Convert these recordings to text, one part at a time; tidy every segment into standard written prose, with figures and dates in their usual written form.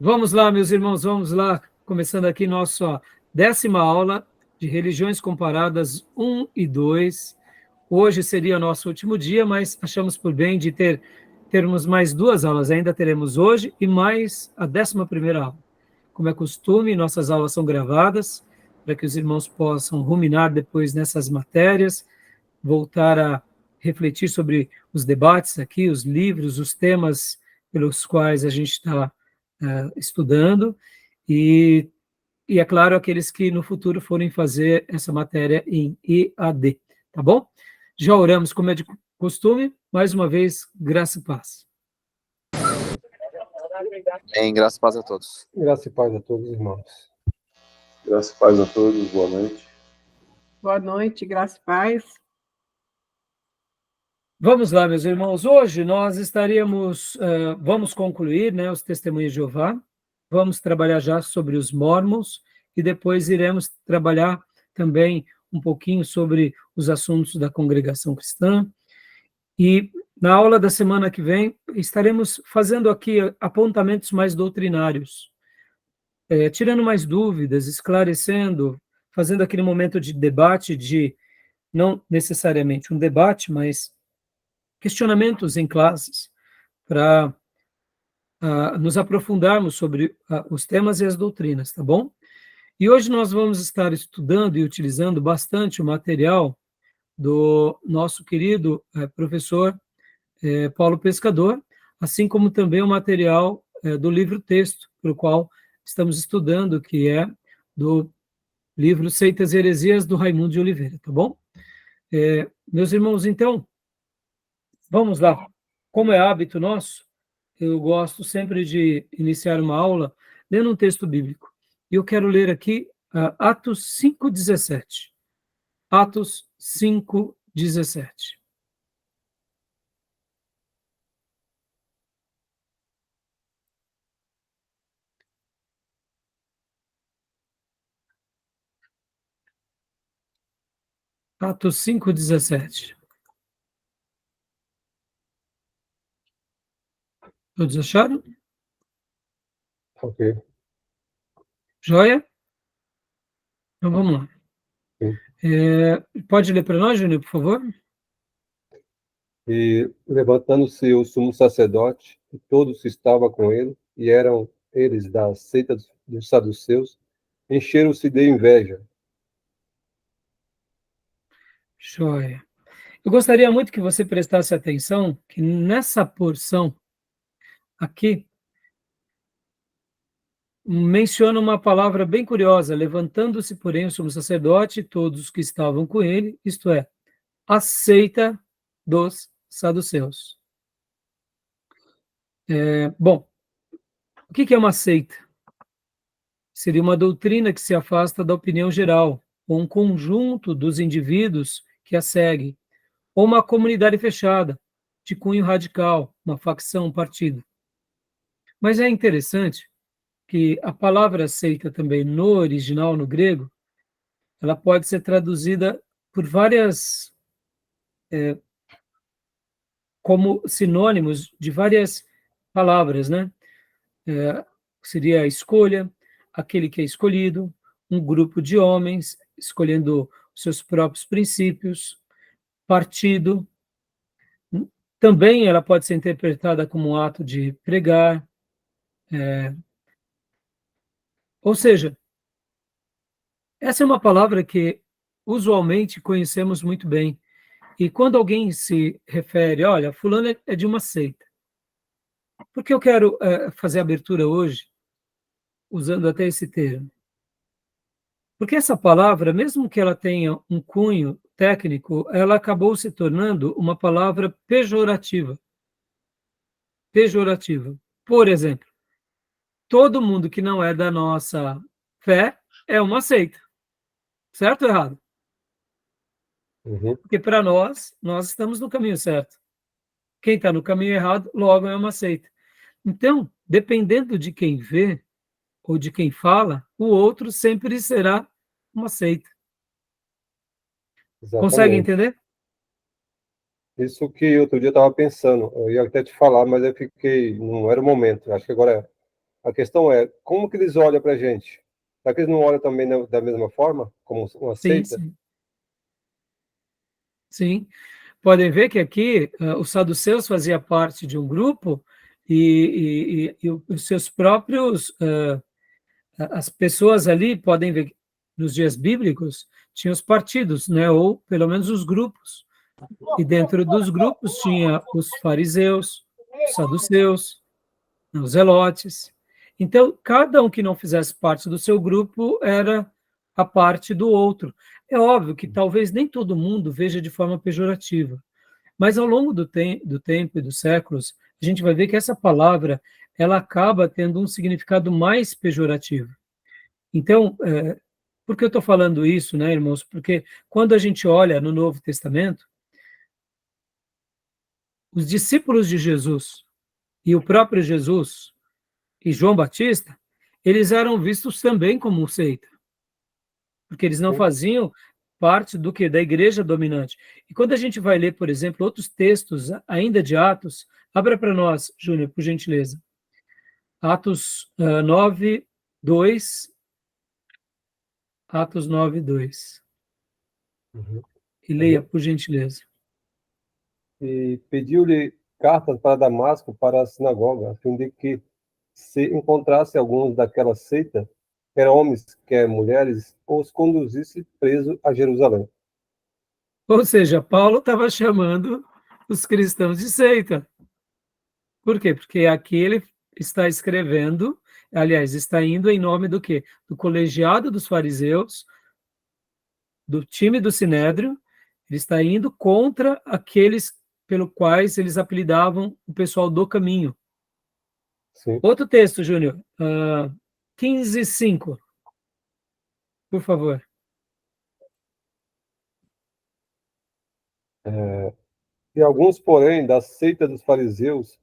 Vamos lá, meus irmãos, vamos lá. Começando aqui nossa 10ª aula de Religiões Comparadas 1 e 2. Hoje seria o nosso último dia, mas achamos por bem de termos mais 2 aulas. Ainda teremos hoje e mais a 11ª aula. Como é costume, nossas aulas são gravadas para que os irmãos possam ruminar depois nessas matérias, voltar a refletir sobre os debates aqui, os livros, os temas pelos quais a gente está estudando, e é claro, aqueles que no futuro forem fazer essa matéria em EAD, tá bom? Já oramos, como é de costume, mais uma vez, graça e paz. Em graça e paz a todos. Graça e paz a todos, irmãos. Graça e paz a todos, boa noite. Boa noite, graça e paz. Vamos lá, meus irmãos. Hoje nós vamos concluir, né, os Testemunhos de Jeová, vamos trabalhar já sobre os Mórmons e depois iremos trabalhar também um pouquinho sobre os assuntos da congregação cristã. E na aula da semana que vem estaremos fazendo aqui apontamentos mais doutrinários, tirando mais dúvidas, esclarecendo, fazendo aquele momento de debate, não necessariamente um debate, mas questionamentos em classes, para nos aprofundarmos sobre os temas e as doutrinas, tá bom? E hoje nós vamos estar estudando e utilizando bastante o material do nosso querido professor Paulo Pescador, assim como também o material do livro-texto, pelo qual estamos estudando, que é do livro Seitas e Heresias, do Raimundo de Oliveira, tá bom? Meus irmãos, então, vamos lá. Como é hábito nosso, eu gosto sempre de iniciar uma aula lendo um texto bíblico. E eu quero ler aqui Atos 5:17. Atos 5:17. Atos 5:17. Todos acharam? Ok. Joia? Então vamos lá. Pode ler para nós, Júnior, por favor? E levantando-se o sumo sacerdote, e todos que estavam com ele, e eram eles da seita dos saduceus, encheram-se de inveja. Joia. Eu gostaria muito que você prestasse atenção que nessa porção aqui menciona uma palavra bem curiosa: levantando-se, porém, o sumo sacerdote e todos os que estavam com ele, isto é, a seita dos saduceus. Bom, o que é uma seita? Seria uma doutrina que se afasta da opinião geral, ou um conjunto dos indivíduos que a seguem, ou uma comunidade fechada, de cunho radical, uma facção, um partido. Mas é interessante que a palavra seita também, no original, no grego, ela pode ser traduzida por várias, como sinônimos de várias palavras, né? Seria a escolha, aquele que é escolhido, um grupo de homens escolhendo os seus próprios princípios, partido. Também ela pode ser interpretada como um ato de pregar, ou seja, essa é uma palavra que usualmente conhecemos muito bem. E quando alguém se refere, olha, fulano é de uma seita. Por que eu quero fazer a abertura hoje, usando até esse termo? Porque essa palavra, mesmo que ela tenha um cunho técnico, ela acabou se tornando uma palavra pejorativa. Pejorativa. Por exemplo, todo mundo que não é da nossa fé é uma seita. Certo ou errado? Uhum. Porque para nós estamos no caminho certo. Quem está no caminho errado, logo é uma seita. Então, dependendo de quem vê ou de quem fala, o outro sempre será uma seita. Exatamente. Consegue entender? Isso que outro dia eu estava pensando, eu ia até te falar, mas eu fiquei, não era o momento, acho que agora A questão é, como que eles olham para a gente? Será que eles não olham também da mesma forma, como uma Sim, seita? sim. Sim. Podem ver que aqui os saduceus fazia parte de um grupo e os seus próprios, as pessoas ali, podem ver, nos dias bíblicos, tinham os partidos, né? Ou pelo menos os grupos. E dentro dos grupos tinha os fariseus, os saduceus, os zelotes. Então, cada um que não fizesse parte do seu grupo era a parte do outro. É óbvio que talvez nem todo mundo veja de forma pejorativa, mas ao longo do tempo e dos séculos, a gente vai ver que essa palavra ela acaba tendo um significado mais pejorativo. Então, por que eu estou falando isso, né, irmãos? Porque quando a gente olha no Novo Testamento, os discípulos de Jesus e o próprio Jesus e João Batista, eles eram vistos também como um seita, porque eles não Sim. faziam parte do que? Da igreja dominante. E quando a gente vai ler, por exemplo, outros textos ainda de Atos, abra para nós, Júnior, por gentileza. Atos 9, 2. Atos 9, 2. Uhum. E leia, por gentileza. E pediu-lhe cartas para Damasco, para a sinagoga, a fim de que, se encontrasse alguns daquela seita, quer homens, quer mulheres, os conduzisse preso a Jerusalém. Ou seja, Paulo estava chamando os cristãos de seita. Por quê? Porque aqui ele está escrevendo, aliás, está indo em nome do quê? Do colegiado dos fariseus, do time do Sinédrio, ele está indo contra aqueles pelo quais eles apelidavam o pessoal do caminho. Sim. Outro texto, Júnior, 15:5, por favor. E alguns, porém, da seita dos fariseus,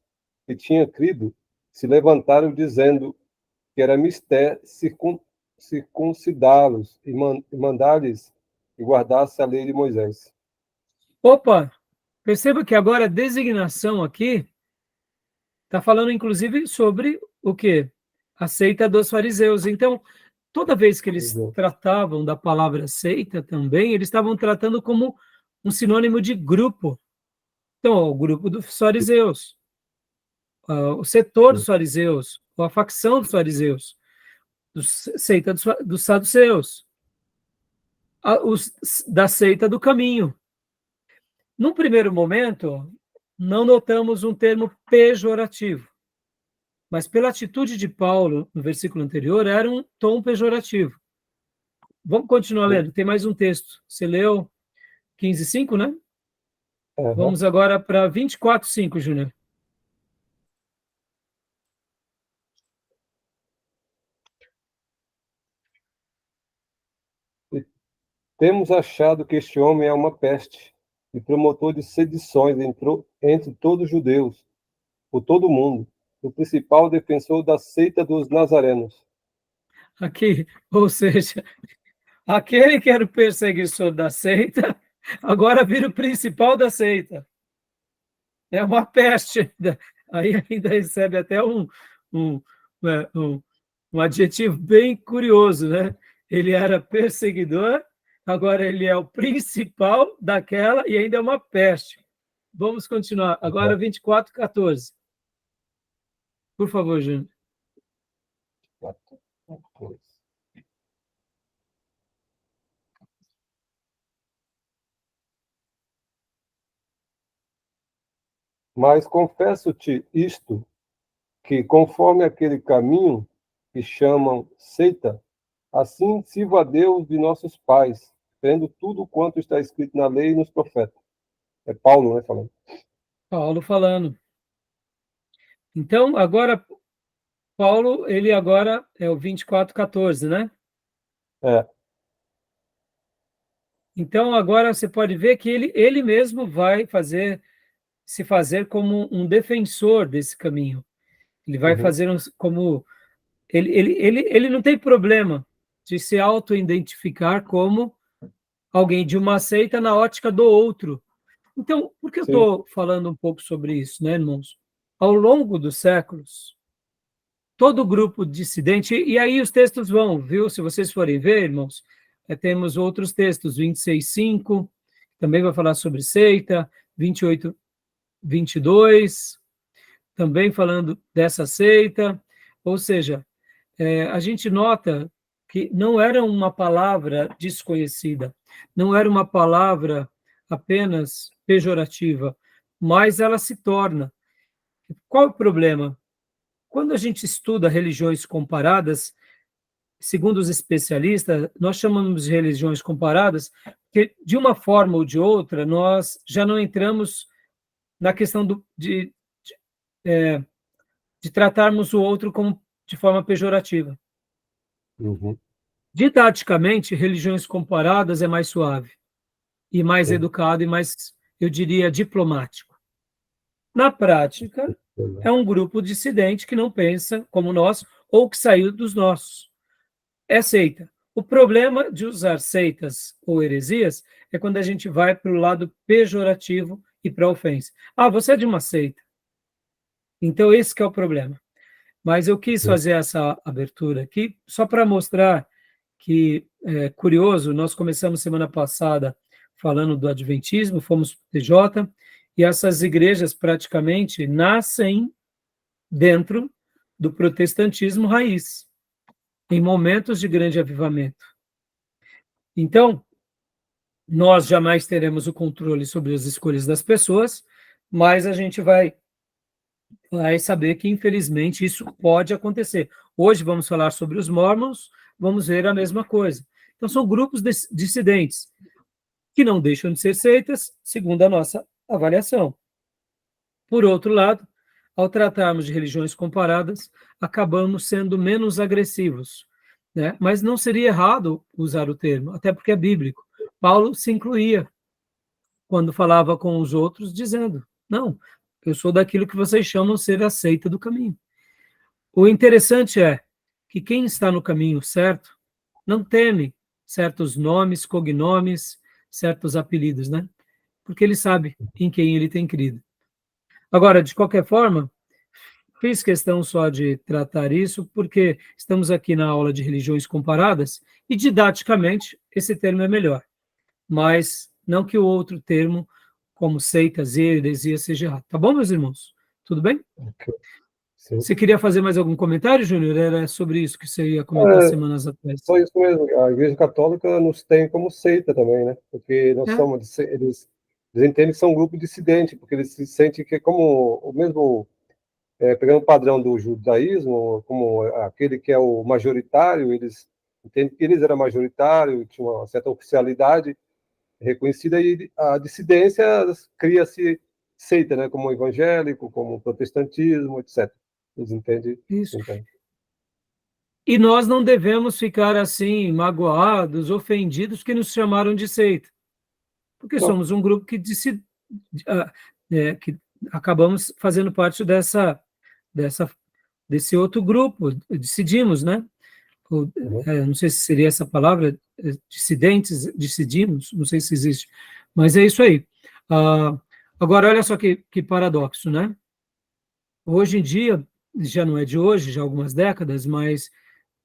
que tinham crido, se levantaram dizendo que era mister circuncidá-los e mandar-lhes que guardasse a lei de Moisés. Opa, perceba que agora a designação aqui está falando, inclusive, sobre o quê? A seita dos fariseus. Então, toda vez que eles tratavam da palavra seita também, eles estavam tratando como um sinônimo de grupo. Então, o grupo dos fariseus, o setor dos fariseus, ou a facção dos fariseus, seita dos saduceus, da seita do caminho. Num primeiro momento, não notamos um termo pejorativo, mas pela atitude de Paulo no versículo anterior, era um tom pejorativo. Vamos continuar lendo, tem mais um texto. Você leu 15:5, né? Uhum. Vamos agora para 24:5, Júnior. Temos achado que este homem é uma peste e promotor de sedições entre todos os judeus, por todo o mundo, o principal defensor da seita dos nazarenos. Aqui, ou seja, aquele que era o perseguidor da seita, agora vira o principal da seita. É uma peste ainda. Aí ainda recebe até um, um adjetivo bem curioso, né? Ele era perseguidor, agora ele é o principal daquela e ainda é uma peste. Vamos continuar. Agora 24:14. Por favor, Júnior. Mas confesso-te isto, que conforme aquele caminho que chamam seita, assim sirvo a Deus de nossos pais, tendo tudo quanto está escrito na lei e nos profetas. É Paulo, né, falando. Paulo falando. Então, agora, Paulo, ele agora é o 24:14, né? É. Então, agora você pode ver que ele mesmo vai se fazer como um defensor desse caminho. Ele vai fazer como... Ele não tem problema de se auto-identificar como alguém de uma seita na ótica do outro. Então, por que eu estou falando um pouco sobre isso, né, irmãos? Ao longo dos séculos, todo grupo dissidente, e aí os textos vão, viu? Se vocês forem ver, irmãos, temos outros textos, 26:5, também vai falar sobre seita, 28:22, também falando dessa seita, ou seja, a gente nota que não era uma palavra desconhecida, não era uma palavra apenas pejorativa, mas ela se torna. Qual é o problema? Quando a gente estuda religiões comparadas, segundo os especialistas, nós chamamos de religiões comparadas, porque de uma forma ou de outra, nós já não entramos na questão de tratarmos o outro como de forma pejorativa. Uhum. Didaticamente, religiões comparadas é mais suave, e mais educado, e mais, eu diria, diplomático. Na prática, é um grupo dissidente que não pensa como nós, ou que saiu dos nossos. É seita. O problema de usar seitas ou heresias é quando a gente vai para o lado pejorativo e para a ofensa. Ah, você é de uma seita. Então, esse que é o problema. Mas eu quis fazer essa abertura aqui só para mostrar que, curioso, nós começamos semana passada falando do Adventismo, fomos para o TJ, e essas igrejas praticamente nascem dentro do protestantismo raiz, em momentos de grande avivamento. Então, nós jamais teremos o controle sobre as escolhas das pessoas, mas a gente vai saber que, infelizmente, isso pode acontecer. Hoje vamos falar sobre os Mormons, vamos ver a mesma coisa. Então, são grupos dissidentes, que não deixam de ser seitas, segundo a nossa avaliação. Por outro lado, ao tratarmos de religiões comparadas, acabamos sendo menos agressivos, né? Mas não seria errado usar o termo, até porque é bíblico. Paulo se incluía quando falava com os outros, dizendo, não, eu sou daquilo que vocês chamam ser a seita do caminho. O interessante é que quem está no caminho certo não teme certos nomes, cognomes, certos apelidos, né? Porque ele sabe em quem ele tem crido. Agora, de qualquer forma, fiz questão só de tratar isso, porque estamos aqui na aula de religiões comparadas, e didaticamente esse termo é melhor. Mas não que o outro termo, como seitas e heresia, seja errado. Tá bom, meus irmãos? Tudo bem? Okay. Você queria fazer mais algum comentário, Júnior? Era sobre isso que você ia comentar semanas atrás. Só isso mesmo. A Igreja Católica nos tem como seita também, né? Porque nós somos, eles entendem que são um grupo dissidente, porque eles se sentem que, como o mesmo, pegando o padrão do judaísmo, como aquele que é o majoritário, eles entendem que eles eram majoritário, tinha uma certa oficialidade reconhecida, e a dissidência cria-se seita, né? Como o evangélico, como o protestantismo, etc. Eles entendem isso. Entendem. E nós não devemos ficar assim, magoados, ofendidos, que nos chamaram de seita. Porque somos um grupo que acabamos fazendo parte desse outro grupo, decidimos, né? Não sei se seria essa palavra, decidimos, não sei se existe, mas é isso aí. Agora, olha só que paradoxo, né? Hoje em dia, já não é de hoje, já há algumas décadas, mas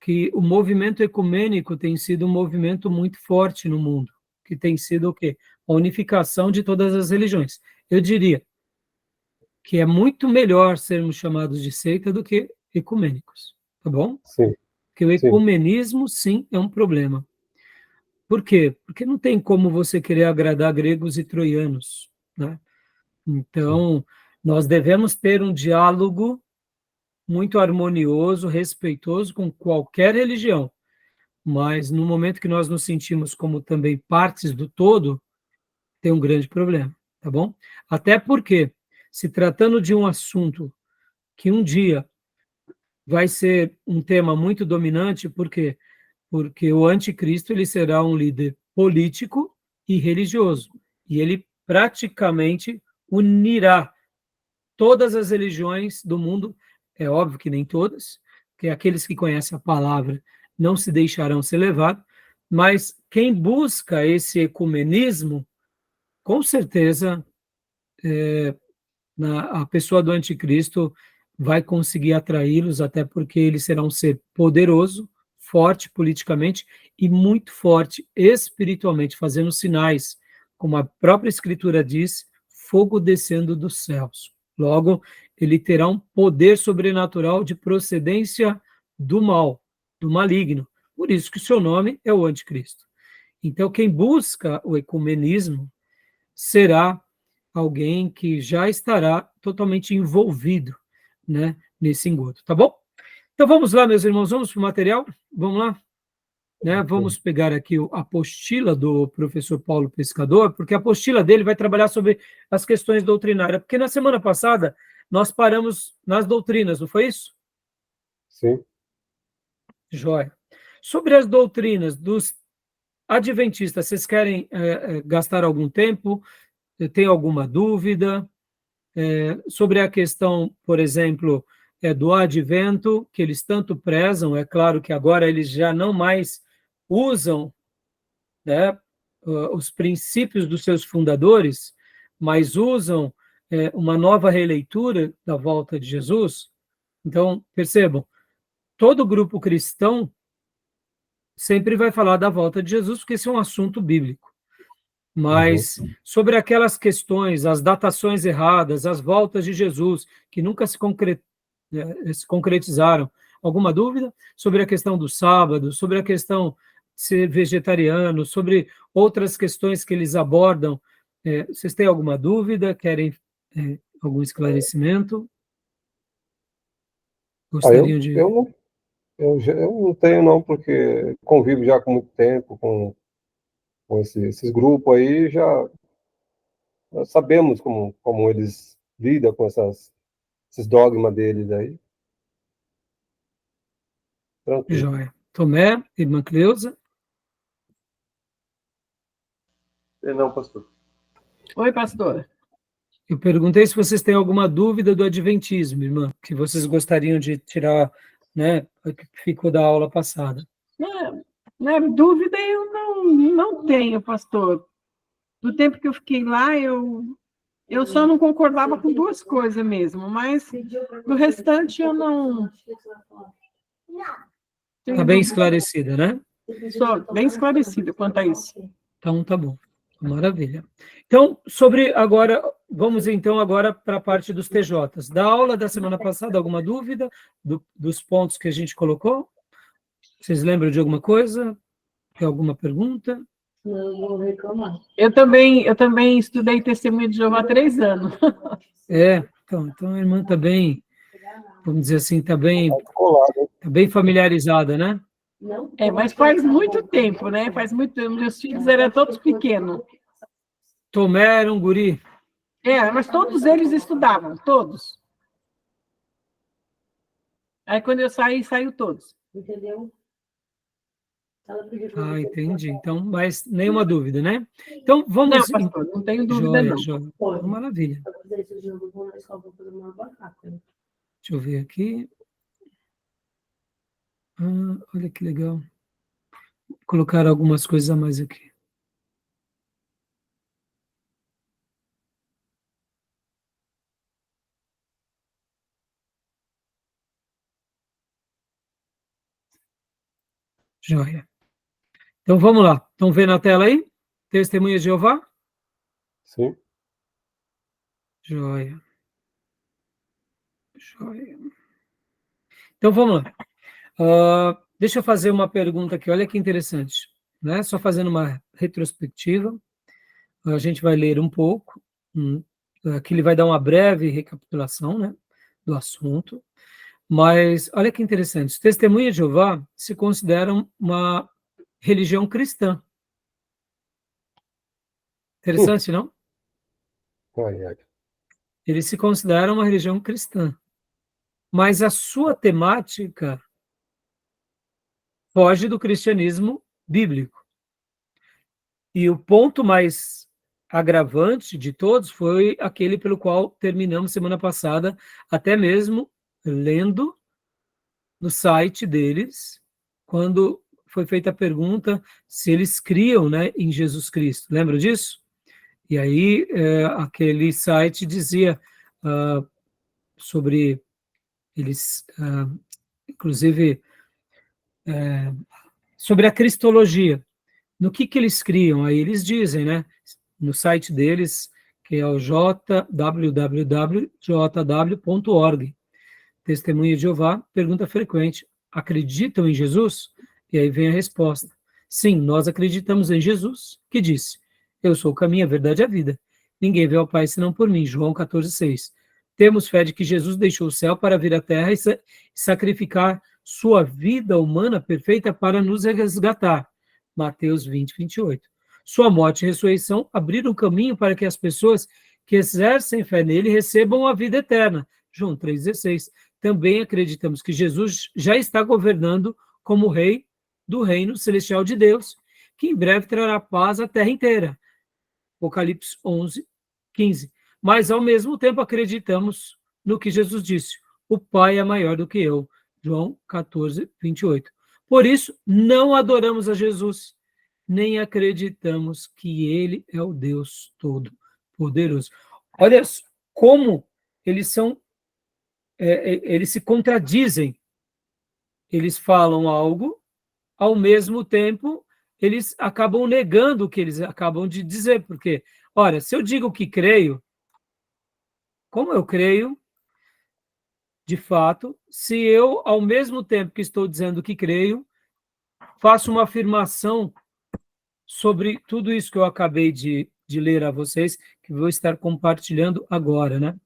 que o movimento ecumênico tem sido um movimento muito forte no mundo, que tem sido o quê? A unificação de todas as religiões. Eu diria que é muito melhor sermos chamados de seita do que ecumênicos, tá bom? Sim. Porque o ecumenismo, sim, é um problema. Por quê? Porque não tem como você querer agradar gregos e troianos, né? Então, nós devemos ter um diálogo muito harmonioso, respeitoso com qualquer religião, mas no momento que nós nos sentimos como também partes do todo, tem um grande problema, tá bom? Até porque, se tratando de um assunto que um dia vai ser um tema muito dominante, por quê? Porque o anticristo ele será um líder político e religioso, e ele praticamente unirá todas as religiões do mundo, é óbvio que nem todas, porque aqueles que conhecem a palavra não se deixarão ser levados, mas quem busca esse ecumenismo, com certeza, a pessoa do anticristo vai conseguir atraí-los, até porque ele será um ser poderoso, forte politicamente e muito forte espiritualmente, fazendo sinais, como a própria Escritura diz, fogo descendo dos céus. Logo, ele terá um poder sobrenatural de procedência do mal, do maligno. Por isso que o seu nome é o Anticristo. Então, quem busca o ecumenismo será alguém que já estará totalmente envolvido, né, nesse engodo, tá bom? Então vamos lá, meus irmãos, vamos para o material? Vamos lá? Né? Vamos pegar aqui a apostila do professor Paulo Pescador, porque a apostila dele vai trabalhar sobre as questões doutrinárias, porque na semana passada nós paramos nas doutrinas, não foi isso? Sim. Joia. Sobre as doutrinas dos adventistas, vocês querem gastar algum tempo? Tem alguma dúvida? Sobre a questão, por exemplo, do advento, que eles tanto prezam, é claro que agora eles já não mais usam, né, os princípios dos seus fundadores, mas usam uma nova releitura da volta de Jesus. Então, percebam, todo grupo cristão sempre vai falar da volta de Jesus, porque esse é um assunto bíblico. Mas sobre aquelas questões, as datações erradas, as voltas de Jesus, que nunca se concretizaram, alguma dúvida? Sobre a questão do sábado, sobre a questão de ser vegetariano, sobre outras questões que eles abordam, vocês têm alguma dúvida? Querem algum esclarecimento? Gostariam de... Eu não tenho, não, porque convivo já com muito tempo com esses grupos aí, já nós sabemos como eles lidam com esses dogmas deles aí. Tranquilo. Joia. Tomé, irmã Cleusa? Não, pastor. Oi, pastor. Eu perguntei se vocês têm alguma dúvida do adventismo, irmã, que vocês gostariam de tirar, né, que ficou da aula passada. Dúvida eu não tenho, pastor. Do tempo que eu fiquei lá, eu só não concordava com duas coisas mesmo, mas do restante eu não... Está bem esclarecida, né? Sou bem esclarecida quanto a isso. Então, tá bom. Maravilha. Então, vamos então agora para a parte dos TJs. Da aula da semana passada, alguma dúvida dos pontos que a gente colocou? Vocês lembram de alguma coisa? Tem alguma pergunta? Não vou reclamar. Eu também estudei Testemunho de Jeová há 3 anos. Então a irmã está bem, vamos dizer assim, está bem familiarizada, né? Mas faz muito tempo, né? Faz muito tempo. Meus filhos eram todos pequenos. Tomé era um guri. Mas todos eles estudavam, todos. Aí quando eu saí, saiu todos. Entendeu? Entendi. Então, mas nenhuma dúvida, né? Então, vamos... Não, pastor, não tenho dúvida, Joia. Pode. Maravilha. Deixa eu ver aqui. Olha que legal. Vou colocar algumas coisas a mais aqui. Joia. Então, vamos lá. Estão vendo a tela aí? Testemunha de Jeová? Sim. Joia. Então, vamos lá. Deixa eu fazer uma pergunta aqui. Olha que interessante. Né? Só fazendo uma retrospectiva. A gente vai ler um pouco. Aqui ele vai dar uma breve recapitulação, né, do assunto. Mas, olha que interessante. Os Testemunhas de Jeová se consideram uma religião cristã. Interessante, não? Eles se consideram uma religião cristã. Mas a sua temática foge do cristianismo bíblico. E o ponto mais agravante de todos foi aquele pelo qual terminamos semana passada, até mesmo lendo no site deles, quando foi feita a pergunta se eles criam, né, em Jesus Cristo. Lembra disso? E aí aquele site dizia sobre Eles, inclusive, sobre a cristologia, no que eles criam? Aí eles dizem, né, no site deles, que é o www.jw.org, Testemunha de Jeová, pergunta frequente: acreditam em Jesus? E aí vem a resposta: sim, nós acreditamos em Jesus, que disse: eu sou o caminho, a verdade e a vida. Ninguém vê ao Pai senão por mim. João 14,6. Temos fé de que Jesus deixou o céu para vir à terra e sacrificar sua vida humana perfeita para nos resgatar. Mateus 20:28. Sua morte e ressurreição abriram caminho para que as pessoas que exercem fé nele recebam a vida eterna. João 3,16. Também acreditamos que Jesus já está governando como rei do reino celestial de Deus, que em breve trará paz à terra inteira. Apocalipse 11:15. Mas, ao mesmo tempo, acreditamos no que Jesus disse: o Pai é maior do que eu. João 14:28. Por isso, não adoramos a Jesus, nem acreditamos que ele é o Deus Todo-Poderoso. Olha como eles são, eles se contradizem. Eles falam algo, ao mesmo tempo, eles acabam negando o que eles acabam de dizer, porque, olha, se eu digo que creio, como eu creio, de fato, se eu, ao mesmo tempo que estou dizendo que creio, faço uma afirmação sobre tudo isso que eu acabei de ler a vocês, que vou estar compartilhando agora, né?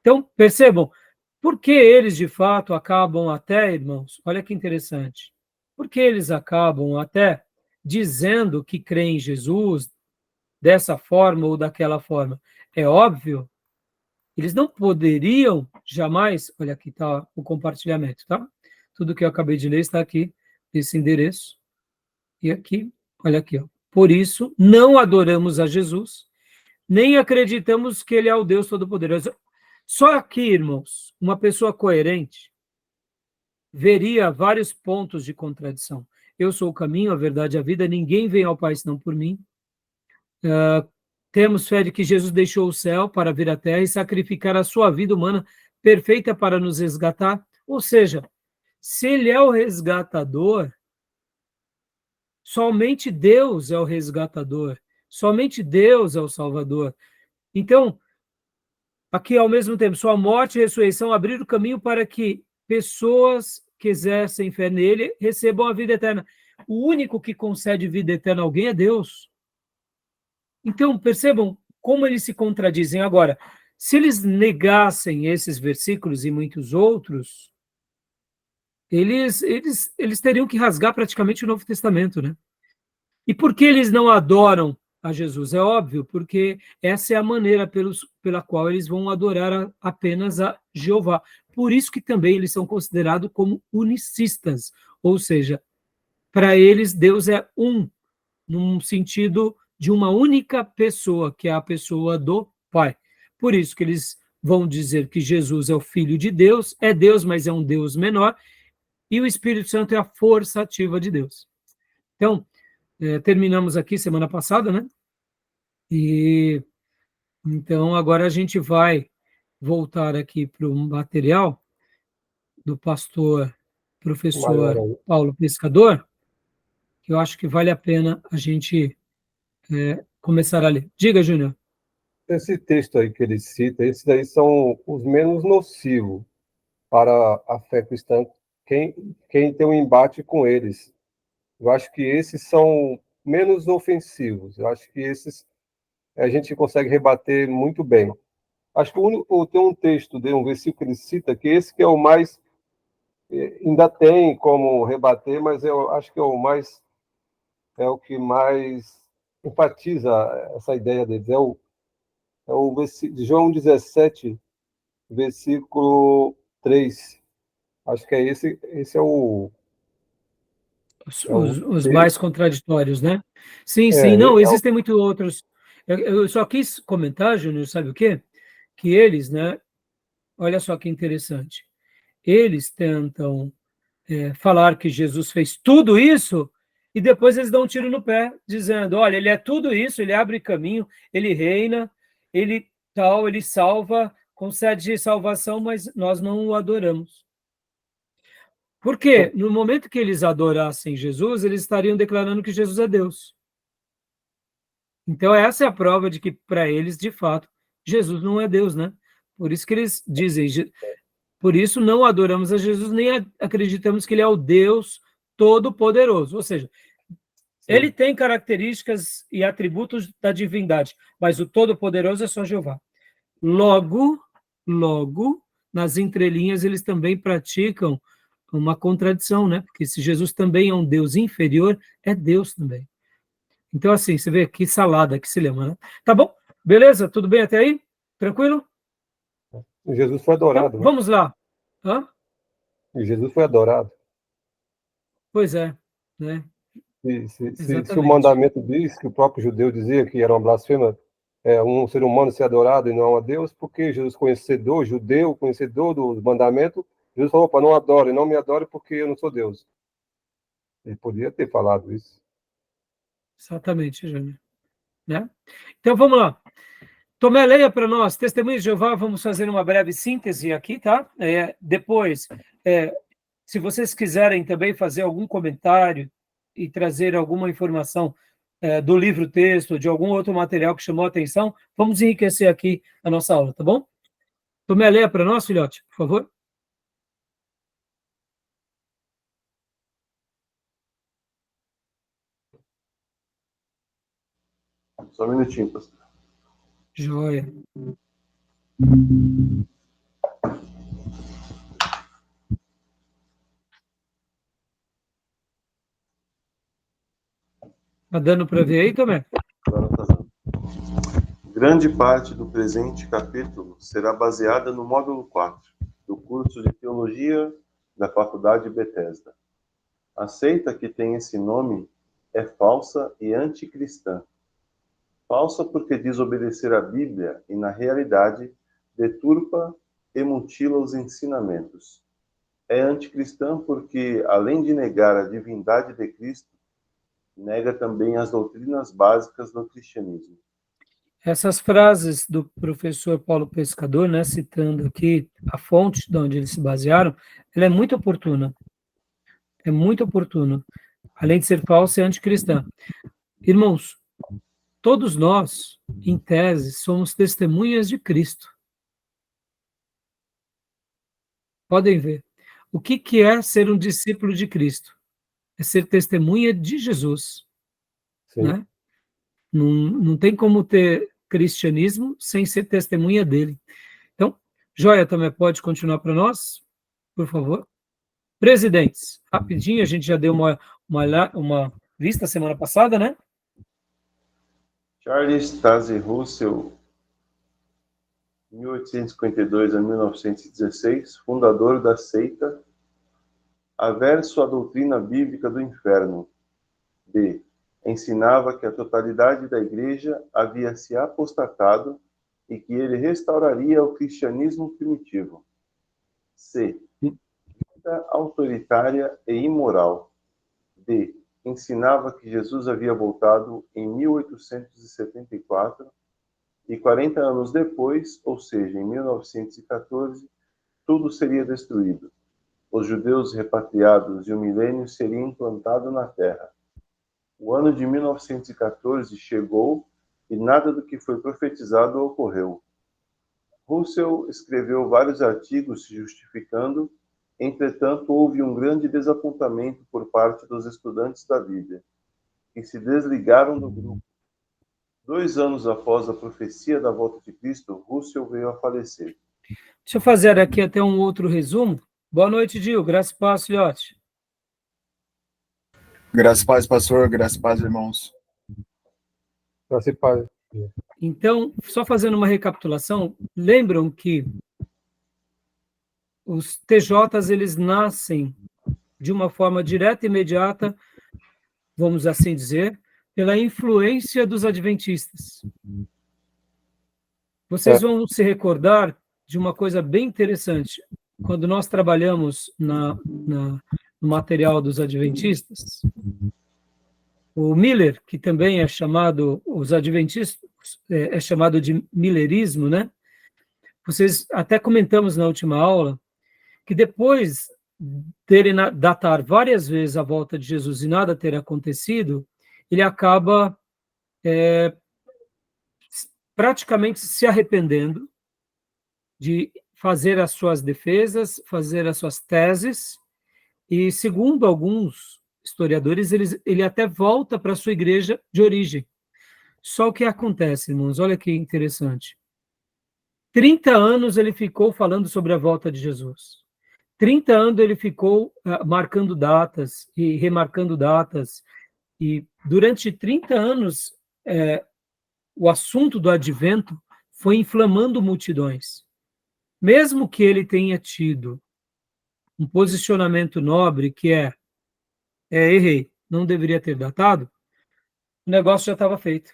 Então, percebam, por que eles, de fato, acabam até, irmãos, olha que interessante, por que eles acabam até dizendo que creem em Jesus dessa forma ou daquela forma? É óbvio, eles não poderiam jamais, olha aqui está o compartilhamento, tá? Tudo que eu acabei de ler está aqui, nesse endereço, e aqui, olha aqui, ó. Por isso, não adoramos a Jesus, nem acreditamos que ele é o Deus Todo-Poderoso. Só aqui, irmãos, uma pessoa coerente veria vários pontos de contradição. Eu sou o caminho, a verdade e a vida, ninguém vem ao Pai senão por mim. Temos fé de que Jesus deixou o céu para vir à terra e sacrificar a sua vida humana perfeita para nos resgatar. Ou seja, se ele é o resgatador, somente Deus é o resgatador, somente Deus é o salvador. Então, aqui, ao mesmo tempo, sua morte e ressurreição abriram o caminho para que pessoas que exercem fé nele recebam a vida eterna. O único que concede vida eterna a alguém é Deus. Então, percebam como eles se contradizem. Agora, se eles negassem esses versículos e muitos outros, eles teriam que rasgar praticamente o Novo Testamento, né? E por que eles não adoram a Jesus? É óbvio, porque essa é a maneira pela qual eles vão adorar apenas a Jeová. Por isso que também eles são considerados como unicistas, ou seja, para eles Deus é um, num sentido de uma única pessoa, que é a pessoa do Pai. Por isso que eles vão dizer que Jesus é o Filho de Deus, é Deus, mas é um Deus menor, e o Espírito Santo é a força ativa de Deus. Então, terminamos aqui semana passada, né? E então agora a gente vai voltar aqui para o material do pastor, professor Paulo Pescador, que eu acho que vale a pena a gente começar a ler. Diga, Júnior. Esse texto aí que ele cita, esses daí são os menos nocivos para a fé cristã, quem tem um embate com eles. Eu acho que esses são menos ofensivos. Eu acho que esses a gente consegue rebater muito bem. Acho que tem um texto, um versículo que ele cita, que esse que é o mais, ainda tem como rebater, mas eu acho que é o que mais enfatiza essa ideia deles. É o versículo, João 17, versículo 3. Acho que é esse é o... Os mais contraditórios, né? Sim, não, existem muitos outros. Eu só quis comentar, Júnior, sabe o quê? Que eles, né? Olha só que interessante. Eles tentam falar que Jesus fez tudo isso e depois eles dão um tiro no pé, dizendo, olha, ele é tudo isso, ele abre caminho, ele reina, ele salva concede salvação, mas nós não o adoramos. Porque no momento que eles adorassem Jesus, eles estariam declarando que Jesus é Deus. Então, essa é a prova de que, para eles, de fato, Jesus não é Deus, né? Por isso que eles dizem, por isso não adoramos a Jesus, nem acreditamos que ele é o Deus Todo-Poderoso. Ou seja, ele tem características e atributos da divindade, mas o Todo-Poderoso é só Jeová. Logo, nas entrelinhas, eles também praticam uma contradição, né? Porque se Jesus também é um Deus inferior, é Deus também. Então, assim, você vê que salada que se lembra, né? Tá bom? Beleza? Tudo bem até aí? Tranquilo? Jesus foi adorado, Então, né? vamos lá. Hã? E Jesus foi adorado. Pois é, né? Se o mandamento diz, que o próprio judeu dizia que era uma blasfema, um ser humano ser adorado e não a Deus, porque Jesus, judeu, conhecedor do mandamento, Jesus falou, opa, não adore, não me adore porque eu não sou Deus. Ele podia ter falado isso. Exatamente, Júnior. Né? Então, vamos lá. Tomé, leia para nós, Testemunhas de Jeová, vamos fazer uma breve síntese aqui, tá? Depois, se vocês quiserem também fazer algum comentário e trazer alguma informação do livro-texto, de algum outro material que chamou a atenção, vamos enriquecer aqui a nossa aula, tá bom? Tomé, leia para nós, filhote, por favor. Só um minutinho, pastor. Joia. Tá dando para ver aí, Tomé? Agora tá dando. Grande parte do presente capítulo será baseada no módulo 4 do curso de Teologia da Faculdade Bethesda. A seita que tem esse nome é falsa e anticristã. Falsa porque desobedecer a Bíblia e, na realidade, deturpa e mutila os ensinamentos. É anticristã porque, além de negar a divindade de Cristo, nega também as doutrinas básicas do cristianismo. Essas frases do professor Paulo Pescador, né, citando aqui a fonte de onde eles se basearam, ela é muito oportuna. É muito oportuna. Além de ser falsa, é anticristã. Irmãos, todos nós, em tese, somos testemunhas de Cristo. Podem ver. O que é ser um discípulo de Cristo? É ser testemunha de Jesus. Né? Não tem como ter cristianismo sem ser testemunha dele. Então, Joia também pode continuar para nós, por favor. Presidentes, rapidinho, a gente já deu uma vista semana passada, né? Charles Taze Russell, 1852 a 1916, fundador da seita, averso à doutrina bíblica do inferno. B. Ensinava que a totalidade da igreja havia se apostatado e que ele restauraria o cristianismo primitivo. C. Vida autoritária e imoral. D. Ensinava que Jesus havia voltado em 1874 e 40 anos depois, ou seja, em 1914, tudo seria destruído. Os judeus repatriados e o milênio seria implantado na Terra. O ano de 1914 chegou e nada do que foi profetizado ocorreu. Russell escreveu vários artigos se justificando, entretanto, houve um grande desapontamento por parte dos estudantes da Bíblia, que se desligaram do grupo. 2 anos após a profecia da volta de Cristo, Russell veio a falecer. Deixa eu fazer aqui até um outro resumo. Boa noite, Gil. Graça e paz, filhote. Graças a paz, pastor. Graças a paz, irmãos. Graças a paz. Então, só fazendo uma recapitulação, lembram que os TJs, eles nascem de uma forma direta e imediata, vamos assim dizer, pela influência dos adventistas. Vocês vão se recordar de uma coisa bem interessante. Quando nós trabalhamos no material dos adventistas, o Miller, que também é chamado, os adventistas, é chamado de millerismo, né? vocês até comentamos na última aula, que depois dele datar várias vezes a volta de Jesus e nada ter acontecido, ele acaba praticamente se arrependendo de fazer as suas defesas, fazer as suas teses, e segundo alguns historiadores, ele até volta para a sua igreja de origem. Só o que acontece, irmãos, olha que interessante. 30 anos ele ficou falando sobre a volta de Jesus. 30 anos ele ficou marcando datas e remarcando datas, e durante 30 anos o assunto do advento foi inflamando multidões. Mesmo que ele tenha tido um posicionamento nobre, que errei, não deveria ter datado, o negócio já estava feito.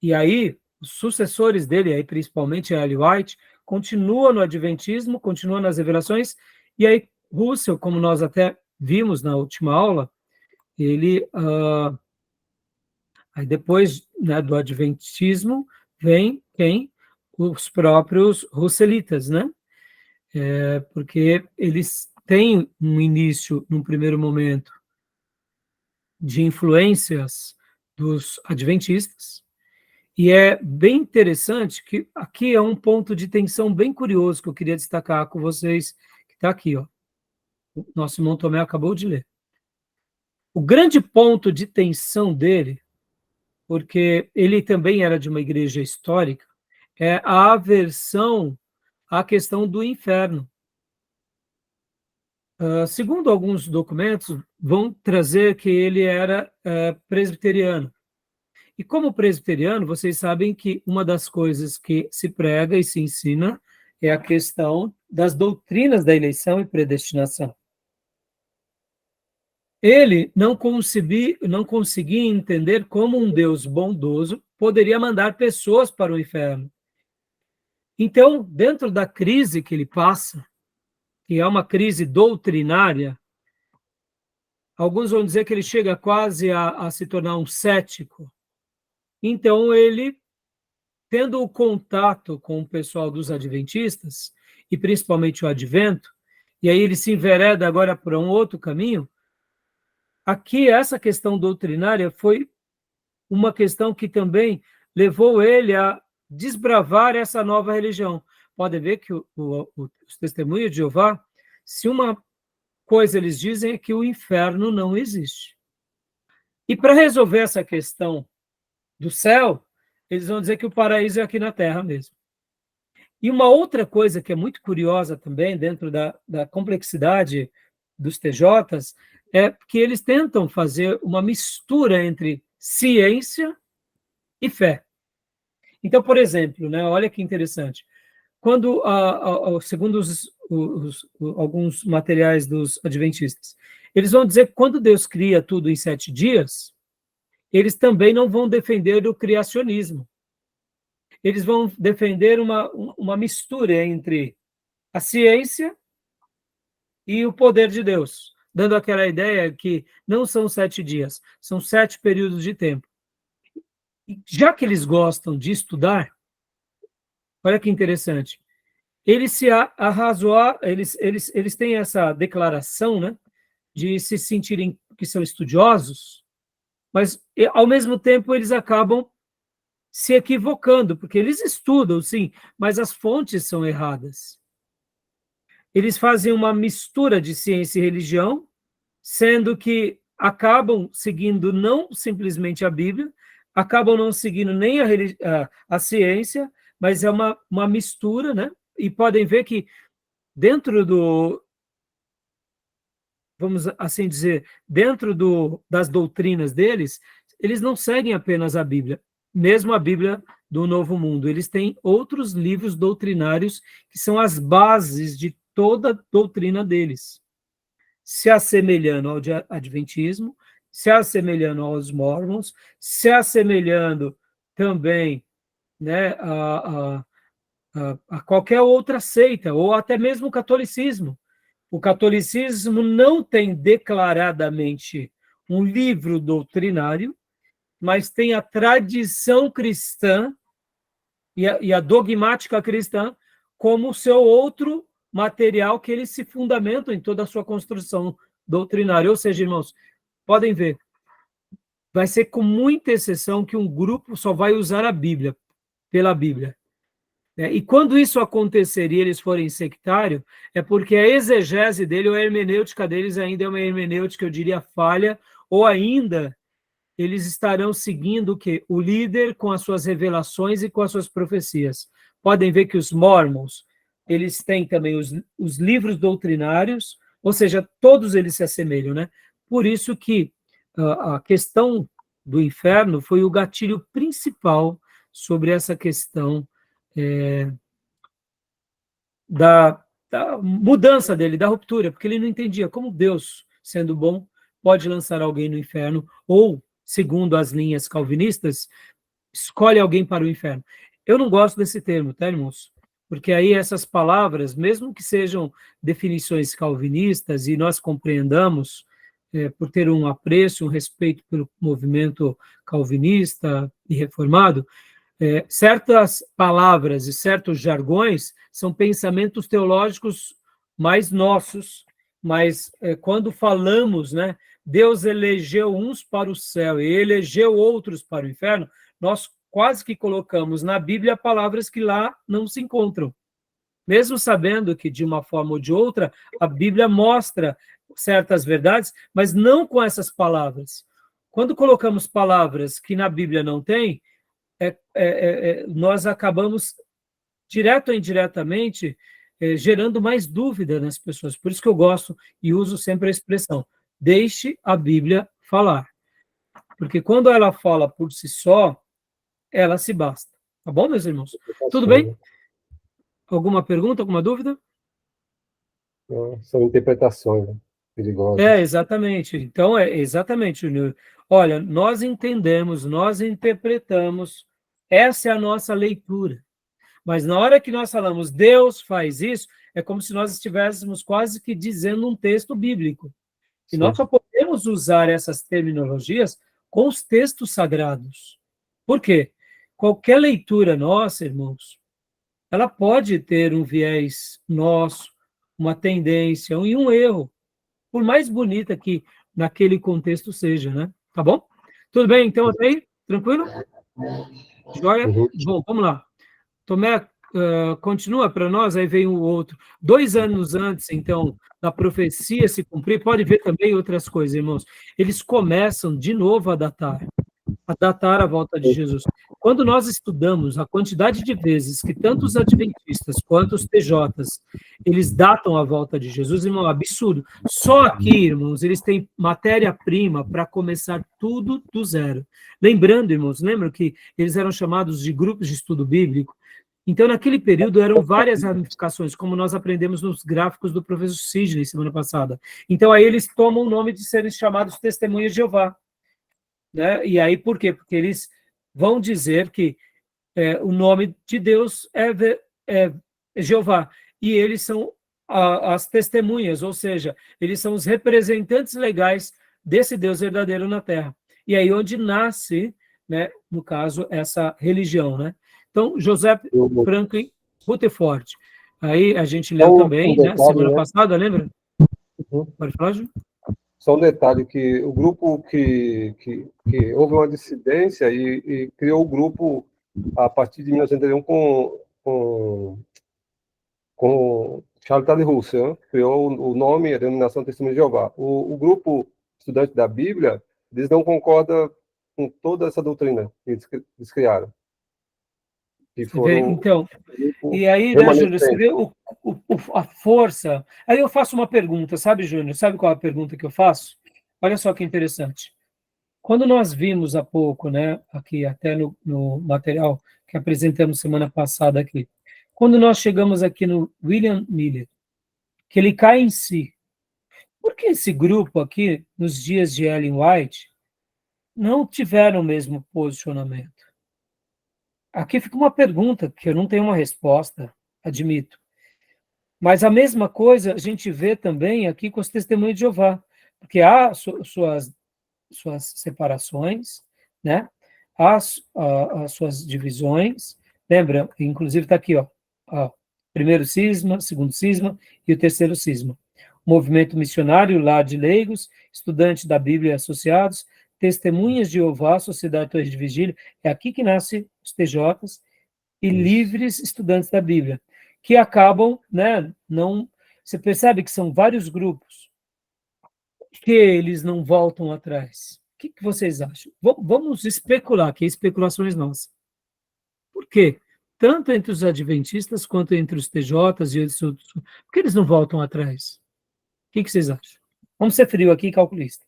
E aí, os sucessores dele, aí principalmente Ellen White, continuam no adventismo, continuam nas revelações, e aí Russell, como nós até vimos na última aula, ele, aí depois, né, do adventismo, vem quem? Os próprios russelitas, né? Porque eles têm um início, num primeiro momento, de influências dos adventistas, e é bem interessante que aqui é um ponto de tensão bem curioso que eu queria destacar com vocês, que está aqui, ó. O nosso irmão Tomé acabou de ler. O grande ponto de tensão dele, porque ele também era de uma igreja histórica, é a aversão à questão do inferno. Segundo alguns documentos, vão trazer que ele era presbiteriano. E como presbiteriano, vocês sabem que uma das coisas que se prega e se ensina é a questão das doutrinas da eleição e predestinação. Ele não conseguia entender como um Deus bondoso poderia mandar pessoas para o inferno. Então, dentro da crise que ele passa, que é uma crise doutrinária, alguns vão dizer que ele chega quase a se tornar um cético. Então, ele, tendo o contato com o pessoal dos adventistas, e principalmente o advento, e aí ele se envereda agora para um outro caminho, aqui essa questão doutrinária foi uma questão que também levou ele a desbravar essa nova religião. Pode ver que os testemunhos de Jeová, se uma coisa eles dizem é que o inferno não existe. E para resolver essa questão do céu, eles vão dizer que o paraíso é aqui na terra mesmo. E uma outra coisa que é muito curiosa também, dentro da complexidade dos TJs, é que eles tentam fazer uma mistura entre ciência e fé. Então, por exemplo, né, olha que interessante, quando, segundo alguns materiais dos adventistas, eles vão dizer que quando Deus cria tudo em 7 dias, eles também não vão defender o criacionismo. Eles vão defender uma mistura entre a ciência e o poder de Deus, dando aquela ideia que não são 7 dias, são 7 períodos de tempo. E já que eles gostam de estudar, olha que interessante, eles têm essa declaração, né, de se sentirem que são estudiosos, mas, ao mesmo tempo, eles acabam se equivocando, porque eles estudam, sim, mas as fontes são erradas. Eles fazem uma mistura de ciência e religião, sendo que acabam seguindo não simplesmente a Bíblia, acabam não seguindo nem a ciência, mas é uma mistura, né? E podem ver que dentro vamos assim dizer, dentro das doutrinas deles, eles não seguem apenas a Bíblia, mesmo a Bíblia do Novo Mundo. Eles têm outros livros doutrinários que são as bases de toda a doutrina deles, se assemelhando ao adventismo, se assemelhando aos mormons, se assemelhando também, né, a qualquer outra seita, ou até mesmo o catolicismo. O catolicismo não tem declaradamente um livro doutrinário, mas tem a tradição cristã e a dogmática cristã como o seu outro material que eles se fundamentam em toda a sua construção doutrinária. Ou seja, irmãos, podem ver, vai ser com muita exceção que um grupo só vai usar a Bíblia, pela Bíblia. E quando isso acontecer e eles forem sectários, é porque a exegese dele, ou a hermenêutica deles ainda é uma hermenêutica, eu diria, falha, ou ainda eles estarão seguindo o quê? O líder com as suas revelações e com as suas profecias. Podem ver que os Mormons, eles têm também os livros doutrinários, ou seja, todos eles se assemelham, né? Por isso que a questão do inferno foi o gatilho principal sobre essa questão da mudança dele, da ruptura, porque ele não entendia como Deus, sendo bom, pode lançar alguém no inferno, ou, segundo as linhas calvinistas, escolhe alguém para o inferno. Eu não gosto desse termo, tá, irmãos? Porque aí essas palavras, mesmo que sejam definições calvinistas, e nós compreendamos, por ter um apreço, um respeito pelo movimento calvinista e reformado, certas palavras e certos jargões são pensamentos teológicos mais nossos, mas quando falamos, né, Deus elegeu uns para o céu e elegeu outros para o inferno, nós quase que colocamos na Bíblia palavras que lá não se encontram. Mesmo sabendo que, de uma forma ou de outra, a Bíblia mostra certas verdades, mas não com essas palavras. Quando colocamos palavras que na Bíblia não tem, nós acabamos, direto ou indiretamente, gerando mais dúvida nas pessoas. Por isso que eu gosto e uso sempre a expressão, deixe a Bíblia falar. Porque quando ela fala por si só, ela se basta. Tá bom, meus irmãos? Tudo bem? Alguma pergunta, alguma dúvida? São interpretações, né, perigosas. Exatamente. Então, exatamente, Júnior. Olha, nós entendemos, nós interpretamos, essa é a nossa leitura. Mas na hora que nós falamos Deus faz isso, é como se nós estivéssemos quase que dizendo um texto bíblico. E nós só podemos usar essas terminologias com os textos sagrados. Por quê? Qualquer leitura nossa, irmãos, ela pode ter um viés nosso, uma tendência e um erro, por mais bonita que naquele contexto seja, né? Tá bom? Tudo bem, então, até aí? Tranquilo? Joia? Bom, vamos lá. Tomé, continua para nós, aí vem o outro. 2 anos antes, então, da profecia se cumprir, pode ver também outras coisas, irmãos. Eles começam de novo a datar a volta de Jesus. Quando nós estudamos a quantidade de vezes que tanto os adventistas quanto os TJs, eles datam a volta de Jesus, irmão, absurdo. Só aqui, irmãos, eles têm matéria-prima para começar tudo do zero. Lembrando, irmãos, lembram que eles eram chamados de grupos de estudo bíblico? Então, naquele período, eram várias ramificações, como nós aprendemos nos gráficos do professor Sidney, semana passada. Então, aí eles tomam o nome de serem chamados Testemunhas de Jeová. Né? E aí, por quê? Porque eles vão dizer que o nome de Deus é Jeová, e eles são as testemunhas, ou seja, eles são os representantes legais desse Deus verdadeiro na Terra. E aí onde nasce, né, no caso, essa religião. Né? Então, Joseph Franklin Rutherford. Aí a gente leu também, né, semana passada, lembra? Pode falar, Ju? Só um detalhe, que o grupo que houve uma dissidência e criou o grupo a partir de 1981 com Charles Taze Russell, criou o nome e a denominação Testemunho de Jeová. O grupo estudante da Bíblia, eles não concordam com toda essa doutrina que eles criaram. Que foram, então, e aí, né, Júnior, você vê a força. Aí eu faço uma pergunta, sabe, Júnior? Sabe qual é a pergunta que eu faço? Olha só que interessante. Quando nós vimos há pouco, né, aqui até no material que apresentamos semana passada aqui, quando nós chegamos aqui no William Miller, que ele cai em si, por que esse grupo aqui, nos dias de Ellen White, não tiveram o mesmo posicionamento? Aqui fica uma pergunta que eu não tenho uma resposta, admito. Mas a mesma coisa a gente vê também aqui com as Testemunhas de Jeová, porque há suas separações, né? Há as suas divisões, Lembra? Inclusive está aqui, ó, primeiro cisma, segundo cisma e o terceiro cisma. Movimento missionário, lar de leigos, estudantes da Bíblia e associados, testemunhas de Jeová, Sociedade Torre de Vigília, é aqui que nascem os TJs, e livres estudantes da Bíblia, que acabam, né, não... Você percebe que são vários grupos, que eles não voltam atrás. O que vocês acham? Vamos especular, que é especulações nossas. Por quê? Tanto entre os adventistas quanto entre os TJs e os outros, por que eles não voltam atrás? O que vocês acham? Vamos ser frio aqui, calculista.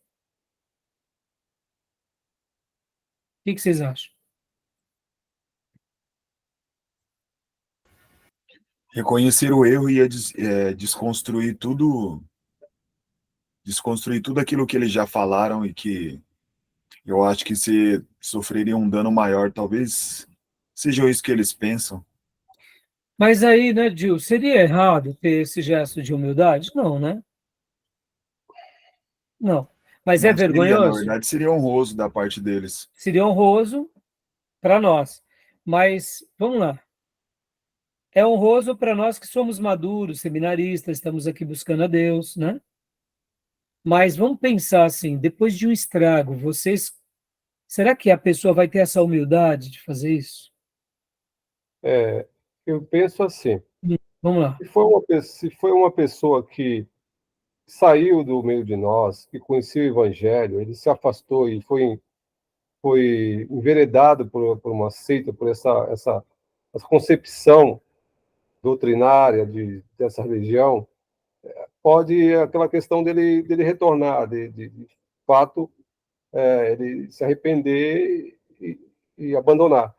O que vocês acham? Reconhecer o erro e desconstruir tudo aquilo que eles já falaram e que eu acho que se sofreria um dano maior, talvez seja isso que eles pensam. Mas aí, né, Gil, seria errado ter esse gesto de humildade? Não, né? Não. Mas é Não seria, na vergonhoso? verdade, seria honroso da parte deles. Seria honroso para nós. Mas, vamos lá. É honroso para nós que somos maduros, seminaristas, estamos aqui buscando a Deus, né? Mas vamos pensar assim, depois de um estrago, será que a pessoa vai ter essa humildade de fazer isso? Eu penso assim, Vamos lá. se foi uma pessoa que saiu do meio de nós, que conhecia o Evangelho, ele se afastou e foi enveredado por uma seita, por essa concepção doutrinária dessa religião, pode aquela questão dele retornar, de fato, ele se arrepender e abandonar.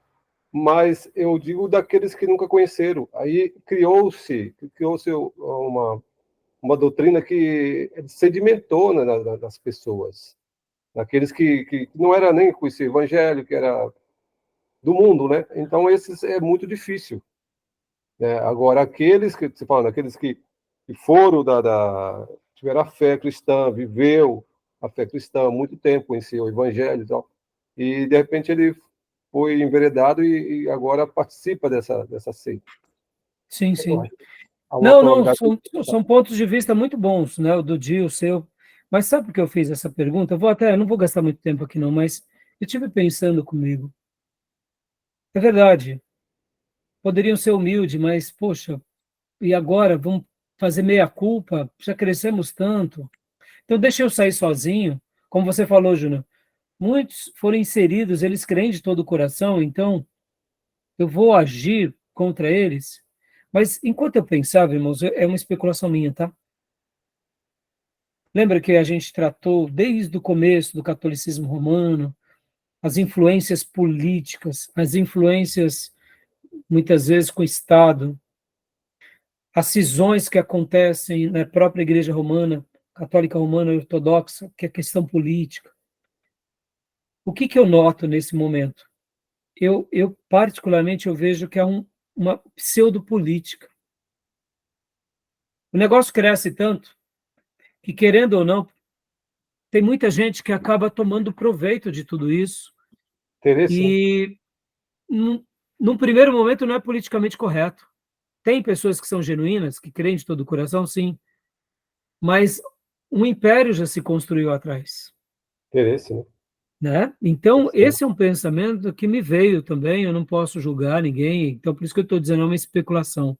Mas eu digo daqueles que nunca conheceram. Aí criou-se uma doutrina que sedimentou, né, nas pessoas, naqueles que não era nem conhecer o evangelho, que era do mundo, né? Então esses é muito difícil, né? Agora aqueles que você fala, aqueles que foram tiveram a fé cristã, viveu a fé cristã há muito tempo, conheceu o evangelho e tal, e de repente ele foi enveredado e agora participa dessa seita. Sim, sim. Há uma Não, probabilidade são pontos de vista muito bons, né? O do Gil, o seu. Mas sabe por que eu fiz essa pergunta? Eu não vou gastar muito tempo aqui não, mas eu estive pensando comigo. É verdade, poderiam ser humildes, mas, poxa, e agora vamos fazer meia-culpa? Já crescemos tanto. Então deixa eu sair sozinho, como você falou, Júnior. Muitos foram inseridos, eles creem de todo o coração, então eu vou agir contra eles. Mas enquanto eu pensava, irmãos, é uma especulação minha, tá? Lembra que a gente tratou desde o começo do catolicismo romano, as influências políticas, as influências, muitas vezes, com o Estado, as cisões que acontecem na própria Igreja Romana, católica romana e ortodoxa, que é questão política. O que eu noto nesse momento? Eu particularmente, eu vejo que é uma pseudopolítica. O negócio cresce tanto que, querendo ou não, tem muita gente que acaba tomando proveito de tudo isso interesse, né? e, num primeiro momento, não é politicamente correto. Tem pessoas que são genuínas, que creem de todo o coração, sim, mas um império já se construiu atrás. Interesse, né? Né? Então, esse é um pensamento que me veio também, eu não posso julgar ninguém, então por isso que eu estou dizendo, é uma especulação.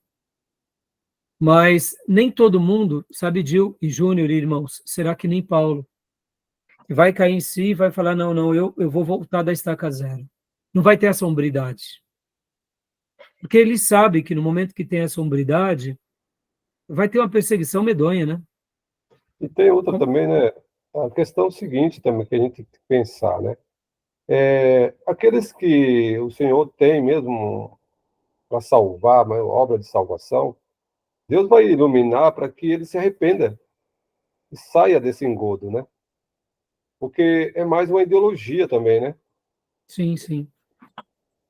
Mas nem todo mundo, sabe, Gil e Júnior, irmãos, será que nem Paulo, que vai cair em si e vai falar, não, eu vou voltar da estaca zero. Não vai ter essa hombridade. Porque ele sabe que no momento que tem essa hombridade, vai ter uma perseguição medonha, né? E tem outra também, né? A questão seguinte também que a gente tem que pensar, né? Aqueles que o Senhor tem mesmo para salvar, uma obra de salvação, Deus vai iluminar para que ele se arrependa e saia desse engodo, né? Porque é mais uma ideologia também, né? Sim, sim.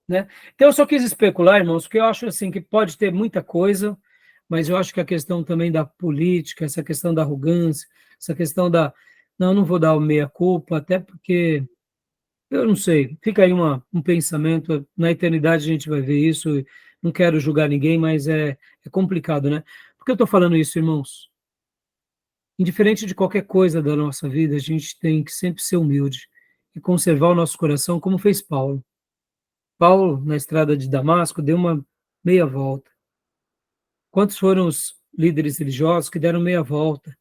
Né? Então, eu só quis especular, irmãos, porque eu acho assim que pode ter muita coisa, mas eu acho que a questão também da política, essa questão da arrogância, essa questão da... Não vou dar o meia-culpa, até porque Eu não sei, fica aí um pensamento, na eternidade a gente vai ver isso, não quero julgar ninguém, mas é complicado, né? Por que eu estou falando isso, irmãos? Indiferente de qualquer coisa da nossa vida, a gente tem que sempre ser humilde e conservar o nosso coração, como fez Paulo. Paulo, na estrada de Damasco, deu uma meia volta. Quantos foram os líderes religiosos que deram meia volta?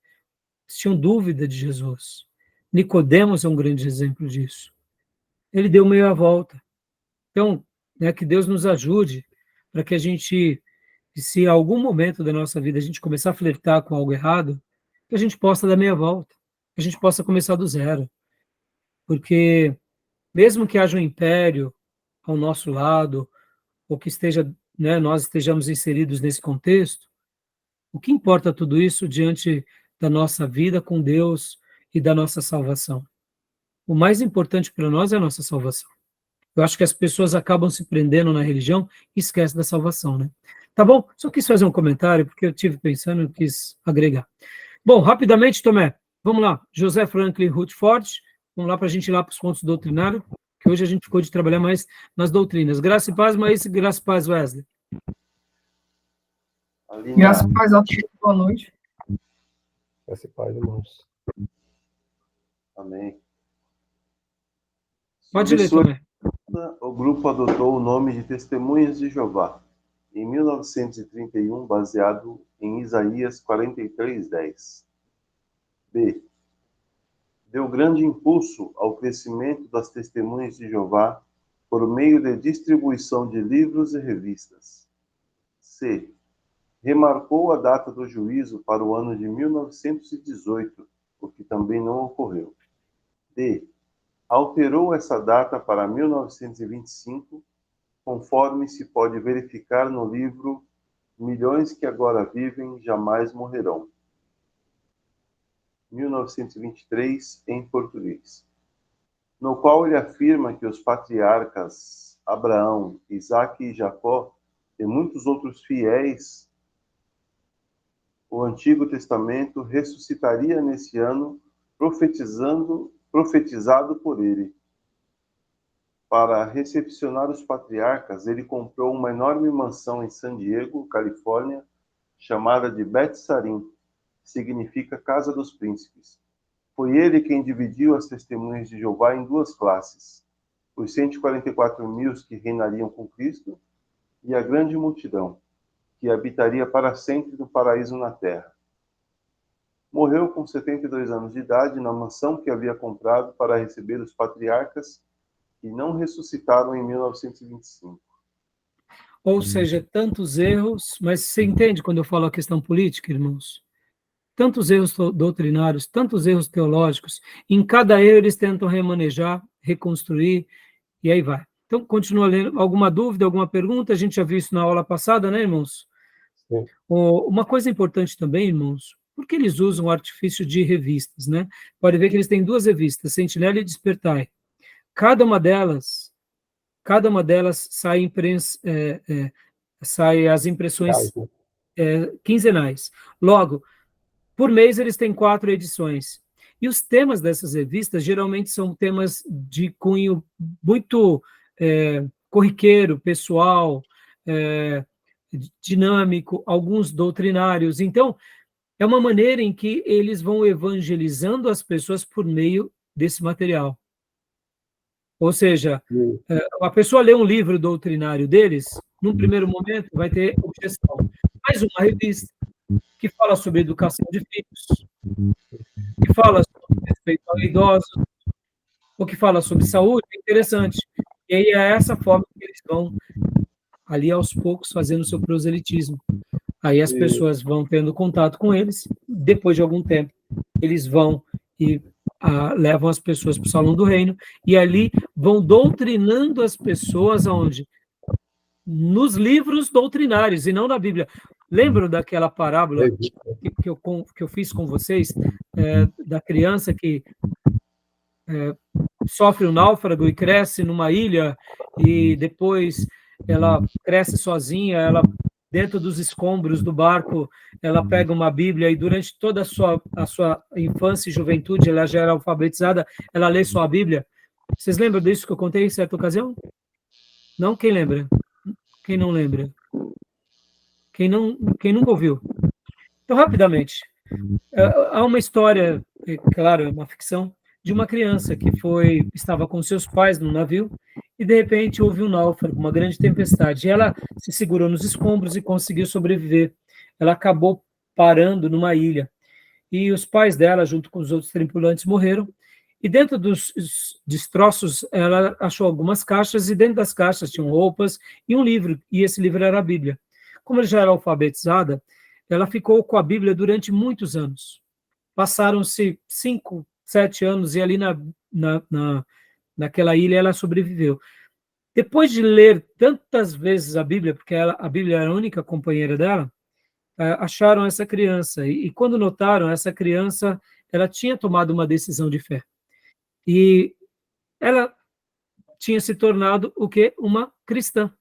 Eles tinham dúvida de Jesus. Nicodemos é um grande exemplo disso. Ele deu meia volta. Então, né, que Deus nos ajude para que a gente, se em algum momento da nossa vida a gente começar a flertar com algo errado, que a gente possa dar meia volta, que a gente possa começar do zero. Porque mesmo que haja um império ao nosso lado, ou que esteja, né, nós estejamos inseridos nesse contexto, o que importa tudo isso diante da nossa vida com Deus e da nossa salvação? O mais importante para nós é a nossa salvação. Eu acho que as pessoas acabam se prendendo na religião e esquecem da salvação, né? Tá bom? Só quis fazer um comentário, porque eu tive pensando e quis agregar. Bom, rapidamente, Tomé, vamos lá. José Franklin Rutherford, vamos lá para a gente ir lá para os pontos doutrinários, que hoje a gente ficou de trabalhar mais nas doutrinas. Graça e paz, mas graça e paz, Wesley. Graças a Deus, Alto, boa noite. Graças e paz, irmãos. Amém. Pode ler, Tomé. O grupo adotou o nome de Testemunhas de Jeová, em 1931, baseado em Isaías 43:10. B. Deu grande impulso ao crescimento das Testemunhas de Jeová por meio de distribuição de livros e revistas. C. Remarcou a data do juízo para o ano de 1918, o que também não ocorreu. D. Alterou essa data para 1925, conforme se pode verificar no livro Milhões que Agora Vivem Jamais Morrerão, 1923, em português, no qual ele afirma que os patriarcas Abraão, Isaque e Jacó e muitos outros fiéis, o Antigo Testamento ressuscitaria nesse ano, profetizado por ele. Para recepcionar os patriarcas, ele comprou uma enorme mansão em San Diego, Califórnia, chamada de Bet Sarim, que significa Casa dos Príncipes. Foi ele quem dividiu as Testemunhas de Jeová em duas classes: os 144.000 que reinariam com Cristo e a grande multidão, que habitaria para sempre no paraíso na terra. Morreu com 72 anos de idade na mansão que havia comprado para receber os patriarcas que não ressuscitaram em 1925. Ou seja, tantos erros, mas você entende quando eu falo a questão política, irmãos? Tantos erros doutrinários, tantos erros teológicos, em cada erro eles tentam remanejar, reconstruir, e aí vai. Então, continua lendo. Alguma dúvida, alguma pergunta? A gente já viu isso na aula passada, né, irmãos? Sim. Uma coisa importante também, irmãos, porque eles usam o artifício de revistas, né? Pode ver que eles têm duas revistas, Sentinela e Despertai. Cada uma delas sai as impressões quinzenais. Logo, por mês eles têm 4 edições. E os temas dessas revistas geralmente são temas de cunho muito corriqueiro, pessoal, dinâmico, alguns doutrinários. Então, é uma maneira em que eles vão evangelizando as pessoas por meio desse material. Ou seja, a pessoa lê um livro doutrinário deles, num primeiro momento vai ter objeção. Mas uma revista que fala sobre educação de filhos, que fala sobre respeito ao idoso, ou que fala sobre saúde, é interessante. E aí é essa forma que eles vão, ali aos poucos, fazendo o seu proselitismo. Aí as pessoas vão tendo contato com eles, depois de algum tempo, eles vão e levam as pessoas para o Salão do Reino, e ali vão doutrinando as pessoas aonde? Nos livros doutrinários, e não na Bíblia. Lembram daquela parábola que eu fiz com vocês, da criança que sofre um náufrago e cresce numa ilha, e depois ela cresce sozinha, ela dentro dos escombros do barco, ela pega uma Bíblia e durante toda a sua infância e juventude, ela já era alfabetizada, ela lê só a Bíblia. Vocês lembram disso que eu contei em certa ocasião? Não? Quem lembra? Quem não lembra? Quem nunca ouviu? Então, rapidamente, há uma história, claro, é uma ficção, de uma criança que estava com seus pais num navio e, de repente, houve um náufrago, uma grande tempestade. E ela se segurou nos escombros e conseguiu sobreviver. Ela acabou parando numa ilha. E os pais dela, junto com os outros tripulantes, morreram. E dentro dos destroços, ela achou algumas caixas, e dentro das caixas tinham roupas e um livro, e esse livro era a Bíblia. Como ela já era alfabetizada, ela ficou com a Bíblia durante muitos anos. Passaram-se 5, 7 anos, e ali naquela ilha ela sobreviveu. Depois de ler tantas vezes a Bíblia, porque a Bíblia era a única companheira dela, acharam essa criança, e quando notaram, essa criança, ela tinha tomado uma decisão de fé. E ela tinha se tornado o quê? Uma cristã.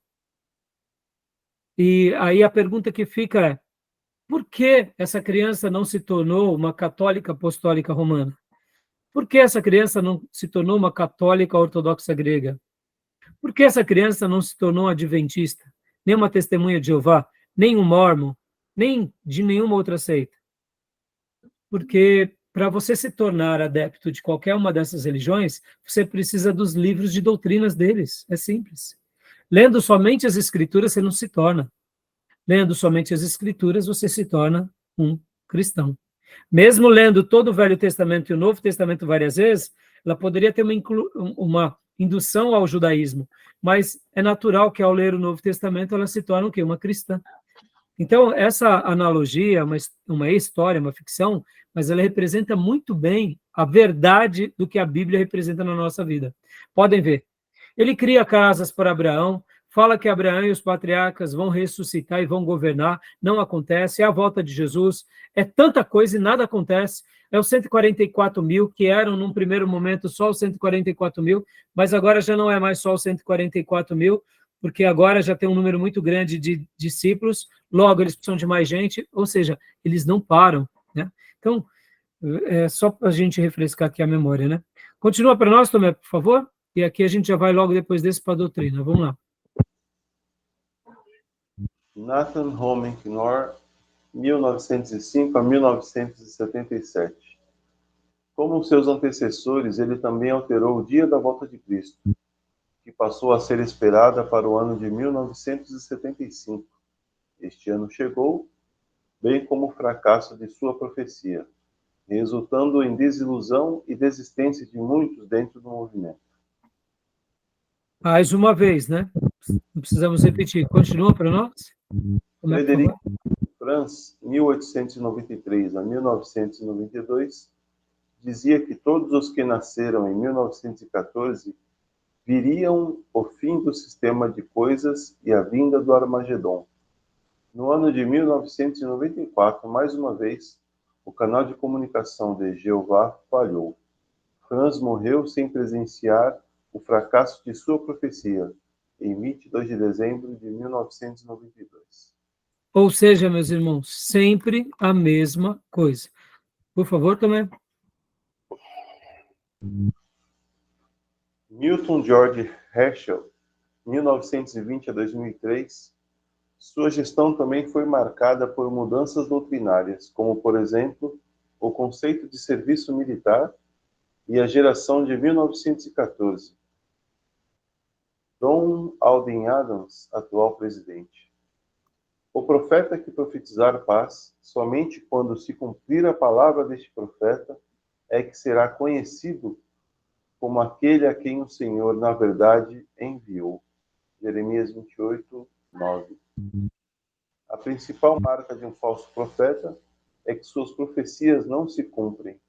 E aí a pergunta que fica é: por que essa criança não se tornou uma católica apostólica romana? Por que essa criança não se tornou uma católica ortodoxa grega? Por que essa criança não se tornou adventista, nem uma testemunha de Jeová, nem um mórmon, nem de nenhuma outra seita? Porque para você se tornar adepto de qualquer uma dessas religiões, você precisa dos livros de doutrinas deles. É simples. Lendo somente as escrituras, você não se torna. Lendo somente as escrituras, você se torna um cristão. Mesmo lendo todo o Velho Testamento e o Novo Testamento várias vezes, ela poderia ter uma indução ao judaísmo, mas é natural que ao ler o Novo Testamento ela se torne o quê? Uma cristã. Então, essa analogia, uma história, uma ficção, mas ela representa muito bem a verdade do que a Bíblia representa na nossa vida. Podem ver. Ele cria casas para Abraão, fala que Abraão e os patriarcas vão ressuscitar e vão governar, não acontece, é a volta de Jesus, é tanta coisa e nada acontece, é os 144 mil, que eram num primeiro momento só os 144 mil, mas agora já não é mais só os 144 mil, porque agora já tem um número muito grande de discípulos, logo eles precisam de mais gente, ou seja, eles não param, né? Então, é só para a gente refrescar aqui a memória, né? Continua para nós, Tomé, por favor, e aqui a gente já vai logo depois desse para a doutrina, vamos lá. Nathan Home Knorr, 1905 a 1977. Como seus antecessores, ele também alterou o dia da volta de Cristo, que passou a ser esperada para o ano de 1975. Este ano chegou, bem como o fracasso de sua profecia, resultando em desilusão e desistência de muitos dentro do movimento. Mais uma vez, né? Não precisamos repetir. Continua para nós? Frederic Franz, 1893 a 1992, dizia que todos os que nasceram em 1914 viriam o fim do sistema de coisas e a vinda do Armagedon. No ano de 1994, mais uma vez, o canal de comunicação de Jeová falhou. Franz morreu sem presenciar o fracasso de sua profecia, em 22 de dezembro de 1992. Ou seja, meus irmãos, sempre a mesma coisa. Por favor, também. Milton George Herschel, 1920 a 2003, sua gestão também foi marcada por mudanças doutrinárias, como, por exemplo, o conceito de serviço militar e a geração de 1914. John Alden Adams, atual presidente. O profeta que profetizar paz, somente quando se cumprir a palavra deste profeta, é que será conhecido como aquele a quem o Senhor, na verdade, enviou. Jeremias 28, 9. A principal marca de um falso profeta é que suas profecias não se cumprem.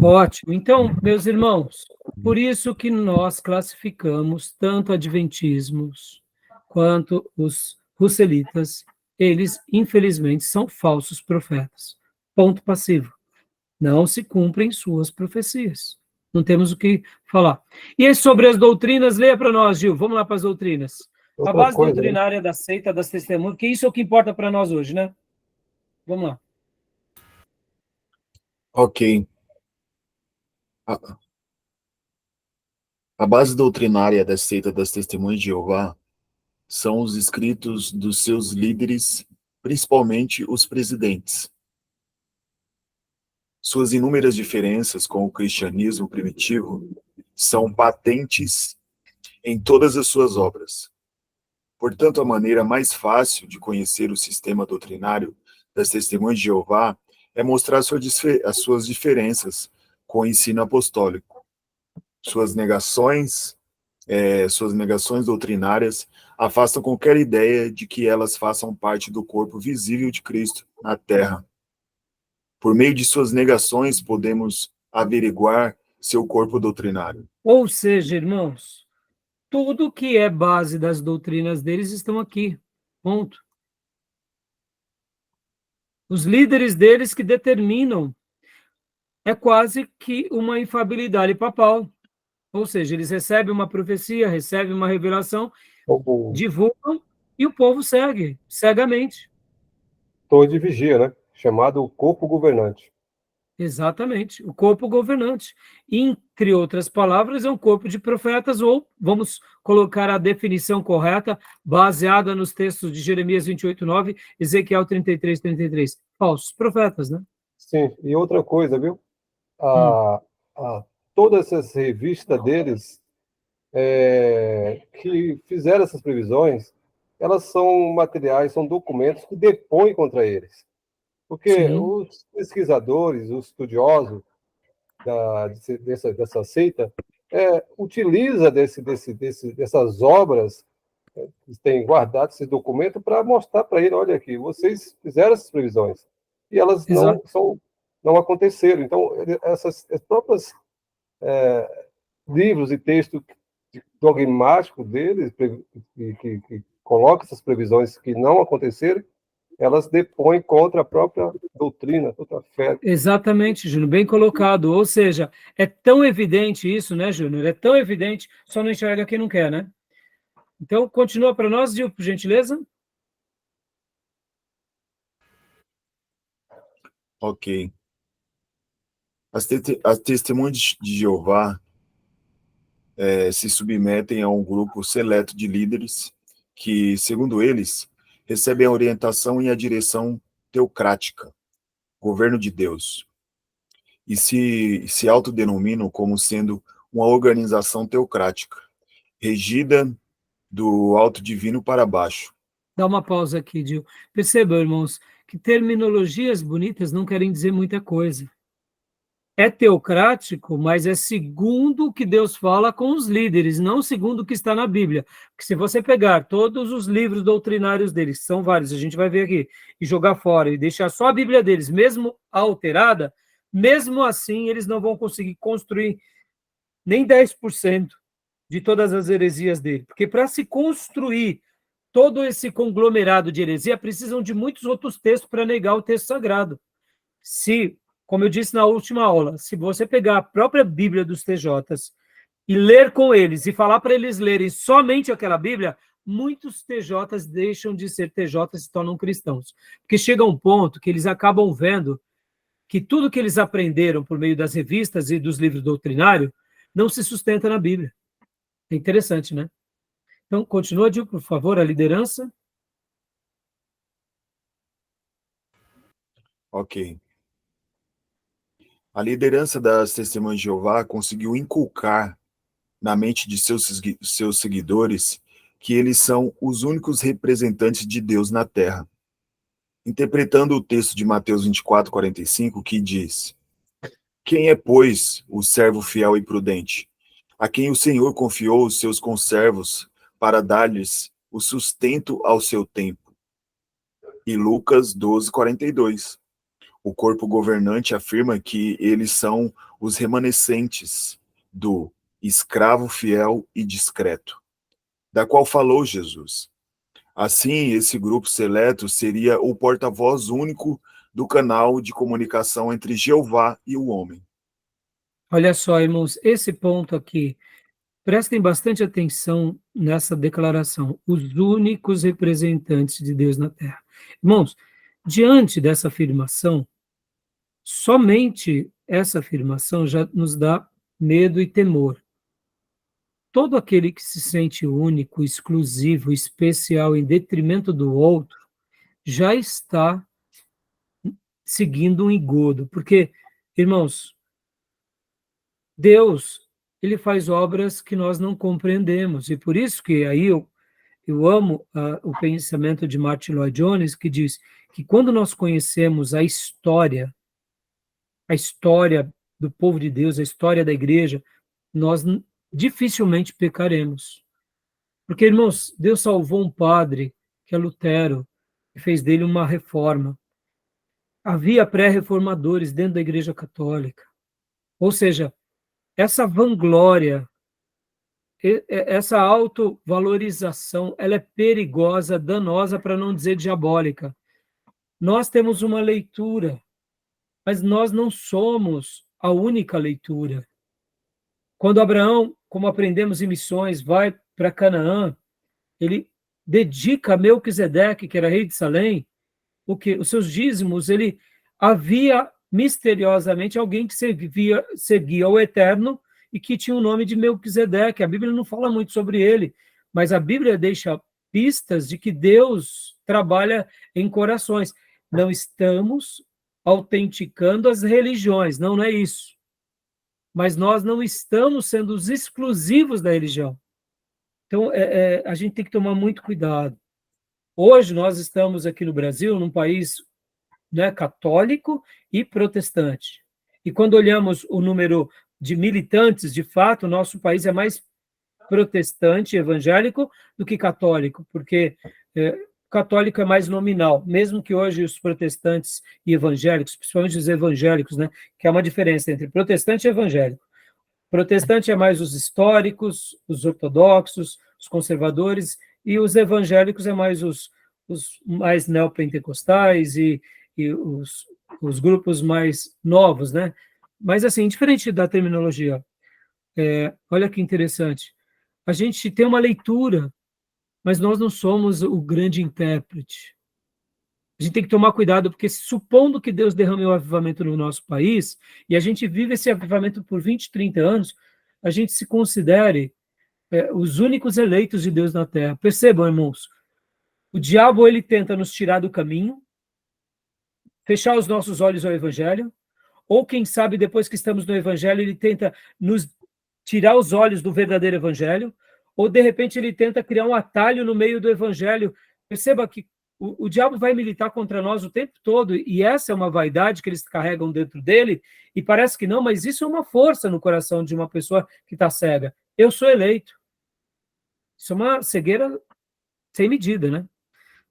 Ótimo. Então, meus irmãos, por isso que nós classificamos tanto adventismos quanto os russelitas, eles, infelizmente, são falsos profetas. Ponto passivo. Não se cumprem suas profecias. Não temos o que falar. E aí, sobre as doutrinas, leia para nós, Gil. Vamos lá para as doutrinas. A base doutrinária da seita das testemunhas, que isso é o que importa para nós hoje, né? Vamos lá. Ok. A base doutrinária da seita das Testemunhas de Jeová são os escritos dos seus líderes, principalmente os presidentes. Suas inúmeras diferenças com o cristianismo primitivo são patentes em todas as suas obras. Portanto, a maneira mais fácil de conhecer o sistema doutrinário das Testemunhas de Jeová é mostrar as suas diferenças com o ensino apostólico. Suas negações doutrinárias afastam qualquer ideia de que elas façam parte do corpo visível de Cristo na Terra. Por meio de suas negações, podemos averiguar seu corpo doutrinário. Ou seja, irmãos, tudo que é base das doutrinas deles estão aqui. Ponto. Os líderes deles que determinam. É quase que uma infabilidade papal. Ou seja, eles recebem uma profecia, recebem uma revelação, divulgam e o povo segue, cegamente. Torre de vigia, né? Chamado corpo governante. Exatamente, o corpo governante. Entre outras palavras, é um corpo de profetas, ou vamos colocar a definição correta, baseada nos textos de Jeremias 28:9, Ezequiel 33:33. Falsos profetas, né? Sim, e outra coisa, viu? Todas essas revistas deles que fizeram essas previsões, elas são materiais, são documentos que depõem contra eles. Porque os pesquisadores, os estudiosos dessa seita, utiliza dessas obras que têm guardado esse documento para mostrar para ele, olha aqui, vocês fizeram essas previsões e elas não aconteceram. Então, essas próprias livros e textos dogmáticos deles que colocam essas previsões que não aconteceram, elas depõem contra a própria doutrina, contra a fé. Exatamente, Júnior, bem colocado. Ou seja, é tão evidente isso, né, Júnior? É tão evidente, só não enxerga quem não quer, né? Então, continua para nós, Gil, por gentileza. Ok. As testemunhas de Jeová se submetem a um grupo seleto de líderes que, segundo eles, recebem a orientação e a direção teocrática, governo de Deus, e se autodenominam como sendo uma organização teocrática, regida do alto divino para baixo. Dá uma pausa aqui, Gil. Percebam, irmãos, que terminologias bonitas não querem dizer muita coisa. É teocrático, mas é segundo o que Deus fala com os líderes, não segundo o que está na Bíblia. Porque se você pegar todos os livros doutrinários deles, que são vários, a gente vai ver aqui, e jogar fora, e deixar só a Bíblia deles, mesmo alterada, mesmo assim eles não vão conseguir construir nem 10% de todas as heresias dele. Porque para se construir todo esse conglomerado de heresia, precisam de muitos outros textos para negar o texto sagrado. Como eu disse na última aula, se você pegar a própria Bíblia dos TJs e ler com eles, e falar para eles lerem somente aquela Bíblia, muitos TJs deixam de ser TJs e se tornam cristãos. Porque chega um ponto que eles acabam vendo que tudo que eles aprenderam por meio das revistas e dos livros doutrinários não se sustenta na Bíblia. É interessante, né? Então, continua, Gil, por favor, a liderança. Ok. A liderança das Testemunhas de Jeová conseguiu inculcar na mente de seus seguidores que eles são os únicos representantes de Deus na Terra. Interpretando o texto de Mateus 24:45, que diz: Quem é, pois, o servo fiel e prudente, a quem o Senhor confiou os seus conservos para dar-lhes o sustento ao seu tempo? E Lucas 12:42. O corpo governante afirma que eles são os remanescentes do escravo fiel e discreto, da qual falou Jesus. Assim, esse grupo seleto seria o porta-voz único do canal de comunicação entre Jeová e o homem. Olha só, irmãos, esse ponto aqui, prestem bastante atenção nessa declaração, os únicos representantes de Deus na Terra. Irmãos, diante dessa afirmação, somente essa afirmação já nos dá medo e temor. todo aquele que se sente único, exclusivo, especial, em detrimento do outro, já está seguindo um engodo. Porque, irmãos, Deus, ele faz obras que nós não compreendemos. E por isso que aí eu amo o pensamento de Martin Lloyd Jones, que diz que quando nós conhecemos a história do povo de Deus, a história da igreja, nós dificilmente pecaremos. Porque, irmãos, Deus salvou um padre, que é Lutero, e fez dele uma reforma. Havia pré-reformadores dentro da Igreja Católica. Ou seja, essa vanglória, essa autovalorização, ela é perigosa, danosa, para não dizer diabólica. Nós temos uma leitura, mas nós não somos a única leitura. Quando Abraão, como aprendemos em missões, vai para Canaã, ele dedica a Melquisedeque, que era rei de Salém, os seus dízimos. Ele havia misteriosamente alguém que seguia o Eterno e que tinha o nome de Melquisedeque. A Bíblia não fala muito sobre ele, mas a Bíblia deixa pistas de que Deus trabalha em corações. Não estamos autenticando as religiões, não é isso. Mas nós não estamos sendo os exclusivos da religião. Então, a gente tem que tomar muito cuidado. Hoje, nós estamos aqui no Brasil, num país, né, católico e protestante. E quando olhamos o número de militantes, de fato, o nosso país é mais protestante, evangélico, do que católico, porque católico é mais nominal, mesmo que hoje os protestantes e evangélicos, principalmente os evangélicos, né, que há uma diferença entre protestante e evangélico. Protestante é mais os históricos, os ortodoxos, os conservadores, e os evangélicos é mais os mais neopentecostais e os grupos mais novos, né? Mas, assim, diferente da terminologia, olha que interessante, a gente tem uma leitura, mas nós não somos o grande intérprete. A gente tem que tomar cuidado, porque supondo que Deus derrame o avivamento no nosso país, e a gente vive esse avivamento por 20, 30 anos, a gente se considere os únicos eleitos de Deus na Terra. Percebam, irmãos, o diabo, ele tenta nos tirar do caminho, fechar os nossos olhos ao Evangelho, ou quem sabe, depois que estamos no Evangelho, ele tenta nos tirar os olhos do verdadeiro Evangelho, ou de repente ele tenta criar um atalho no meio do Evangelho. Perceba que o diabo vai militar contra nós o tempo todo, e essa é uma vaidade que eles carregam dentro dele, e parece que não, mas isso é uma força no coração de uma pessoa que está cega. Eu sou eleito. Isso é uma cegueira sem medida, né?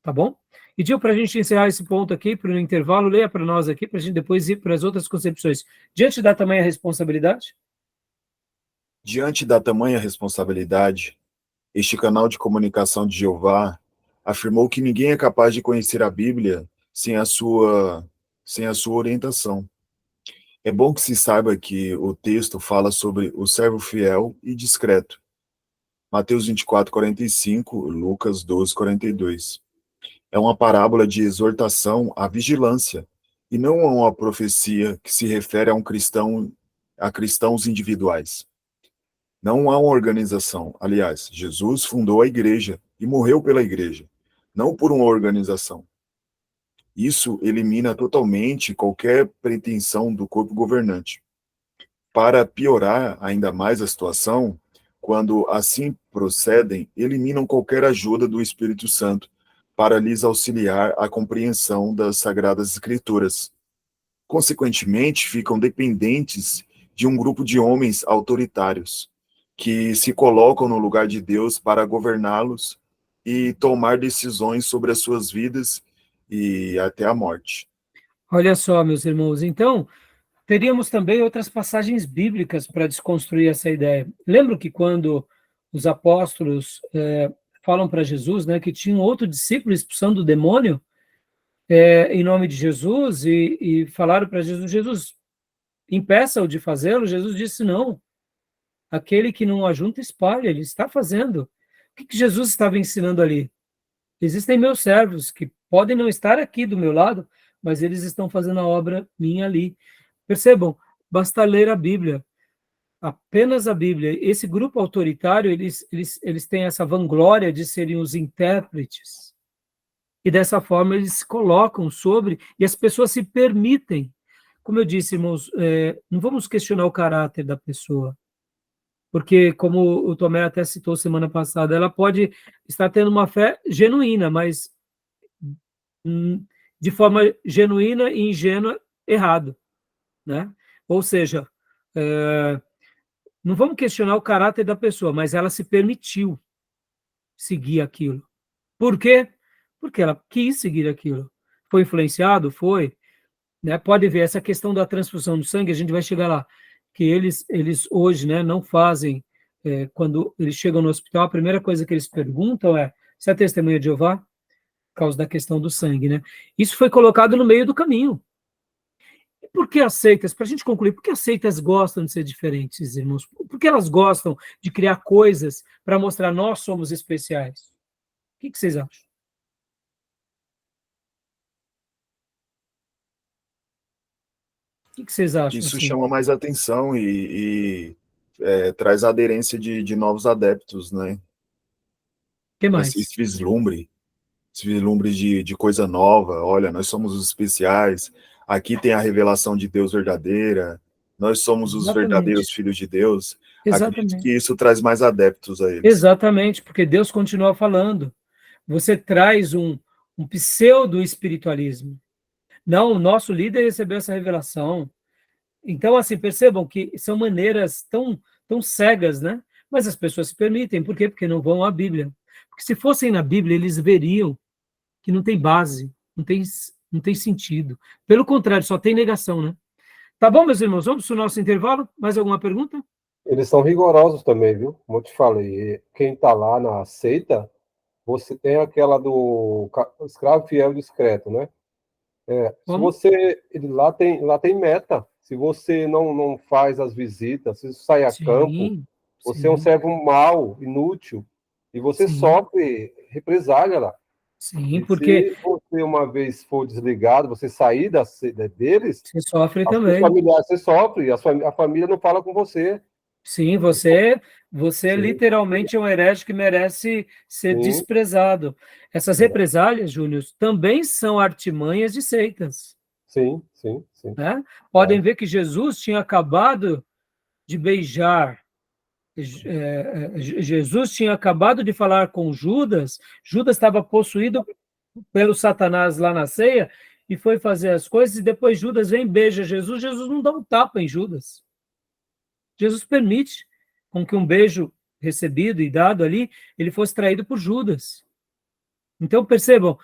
Tá bom? E, Gil, para a gente encerrar esse ponto aqui, para o intervalo, leia para nós aqui, para a gente depois ir para as outras concepções. Diante da tamanha responsabilidade? Diante da tamanha responsabilidade, este canal de comunicação de Jeová afirmou que ninguém é capaz de conhecer a Bíblia sem a sua orientação. É bom que se saiba que o texto fala sobre o servo fiel e discreto. Mateus 24:45, Lucas 12:42. É uma parábola de exortação à vigilância, e não a uma profecia que se refere a cristãos individuais. Não há uma organização. Aliás, Jesus fundou a igreja e morreu pela igreja, não por uma organização. Isso elimina totalmente qualquer pretensão do corpo governante. Para piorar ainda mais a situação, quando assim procedem, eliminam qualquer ajuda do Espírito Santo para lhes auxiliar a compreensão das Sagradas Escrituras. Consequentemente, ficam dependentes de um grupo de homens autoritários, que se colocam no lugar de Deus para governá-los e tomar decisões sobre as suas vidas e até a morte. Olha só, meus irmãos, então, teríamos também outras passagens bíblicas para desconstruir essa ideia. Lembro que quando os apóstolos falam para Jesus, né, que tinha um outro discípulo expulsando o demônio em nome de Jesus, e falaram para Jesus, impeça-o de fazê-lo. Jesus disse, não, aquele que não ajunta, espalha, ele está fazendo. O que Jesus estava ensinando ali? Existem meus servos que podem não estar aqui do meu lado, mas eles estão fazendo a obra minha ali. Percebam, basta ler a Bíblia. apenas a Bíblia. Esse grupo autoritário, eles têm essa vanglória de serem os intérpretes. E dessa forma eles se colocam sobre, e as pessoas se permitem. Como eu disse, irmãos, não vamos questionar o caráter da pessoa, porque, como o Tomé até citou semana passada, ela pode estar tendo uma fé genuína, mas de forma genuína e ingênua, errado, né? Ou seja, não vamos questionar o caráter da pessoa, mas ela se permitiu seguir aquilo. Por quê? Porque ela quis seguir aquilo. Foi influenciado? Foi. Né? Pode ver, essa questão da transfusão do sangue, a gente vai chegar lá, que eles hoje, né, não fazem, quando eles chegam no hospital, a primeira coisa que eles perguntam é, se é testemunha de Jeová? Por causa da questão do sangue, né? Isso foi colocado no meio do caminho. E por que as seitas, para a gente concluir, por que as seitas gostam de ser diferentes, irmãos? Por que elas gostam de criar coisas para mostrar nós somos especiais? O que vocês acham? O que vocês acham? Isso assim? chama mais atenção e traz aderência de novos adeptos, né? O que mais? Esse vislumbre de coisa nova. Olha, nós somos os especiais, aqui tem a revelação de Deus verdadeira, nós somos os Exatamente. verdadeiros filhos de Deus. Acredito Exatamente. que isso traz mais adeptos a eles. Exatamente, porque Deus continua falando. Você traz um pseudo-espiritualismo. Não, o nosso líder recebeu essa revelação. Então, assim, percebam que são maneiras tão cegas, né? Mas as pessoas se permitem. Por quê? Porque não vão à Bíblia. Porque se fossem na Bíblia, eles veriam que não tem base, não tem sentido. Pelo contrário, só tem negação, né? Tá bom, meus irmãos? Vamos para o nosso intervalo? Mais alguma pergunta? Eles são rigorosos também, viu? Como eu te falei, quem está lá na seita, você tem aquela do escravo fiel e discreto, né? Se você, lá tem meta. Se você não faz as visitas, se você sai a campo, você é um servo mau, inútil, e você sofre represália lá. Sim, E porque se você uma vez for desligado, você sair deles, você sofre os também. familiares, você sofre, a família não fala com você. Sim, você literalmente é um herege que merece ser desprezado. Essas represálias, Júnior, também são artimanhas de seitas. Sim. Né? Podem ver que Jesus tinha acabado de beijar, Jesus tinha acabado de falar com Judas, Judas estava possuído pelo Satanás lá na ceia, e foi fazer as coisas, e depois Judas vem e beija Jesus, Jesus não dá um tapa em Judas. Jesus permite com que um beijo recebido e dado ali, ele fosse traído por Judas. Então, percebam,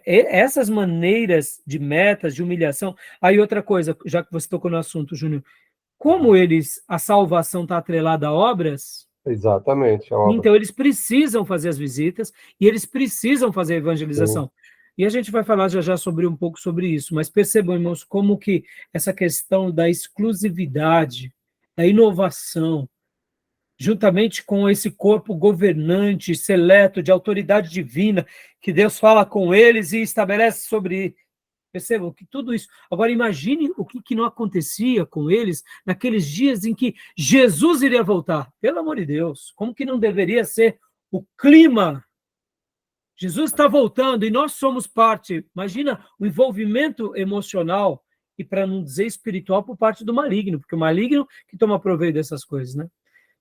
essas maneiras de metas, de humilhação. Aí outra coisa, já que você tocou no assunto, Júnior, como a salvação está atrelada a obras, Exatamente. A obra. então eles precisam fazer as visitas e eles precisam fazer a evangelização. E a gente vai falar já sobre um pouco sobre isso, mas percebam, irmãos, como que essa questão da exclusividade, da inovação, juntamente com esse corpo governante, seleto, de autoridade divina, que Deus fala com eles e estabelece sobre. Percebam que tudo isso. Agora, imagine o que não acontecia com eles naqueles dias em que Jesus iria voltar. Pelo amor de Deus, como que não deveria ser o clima? Jesus está voltando e nós somos parte. Imagina o envolvimento emocional e, para não dizer espiritual, por parte do maligno, porque o maligno que toma proveito dessas coisas, né?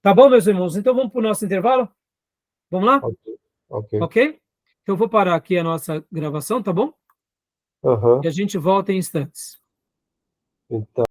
Tá bom, meus irmãos? Então vamos para o nosso intervalo? Vamos lá? Ok? Então eu vou parar aqui a nossa gravação, tá bom? E a gente volta em instantes. Então.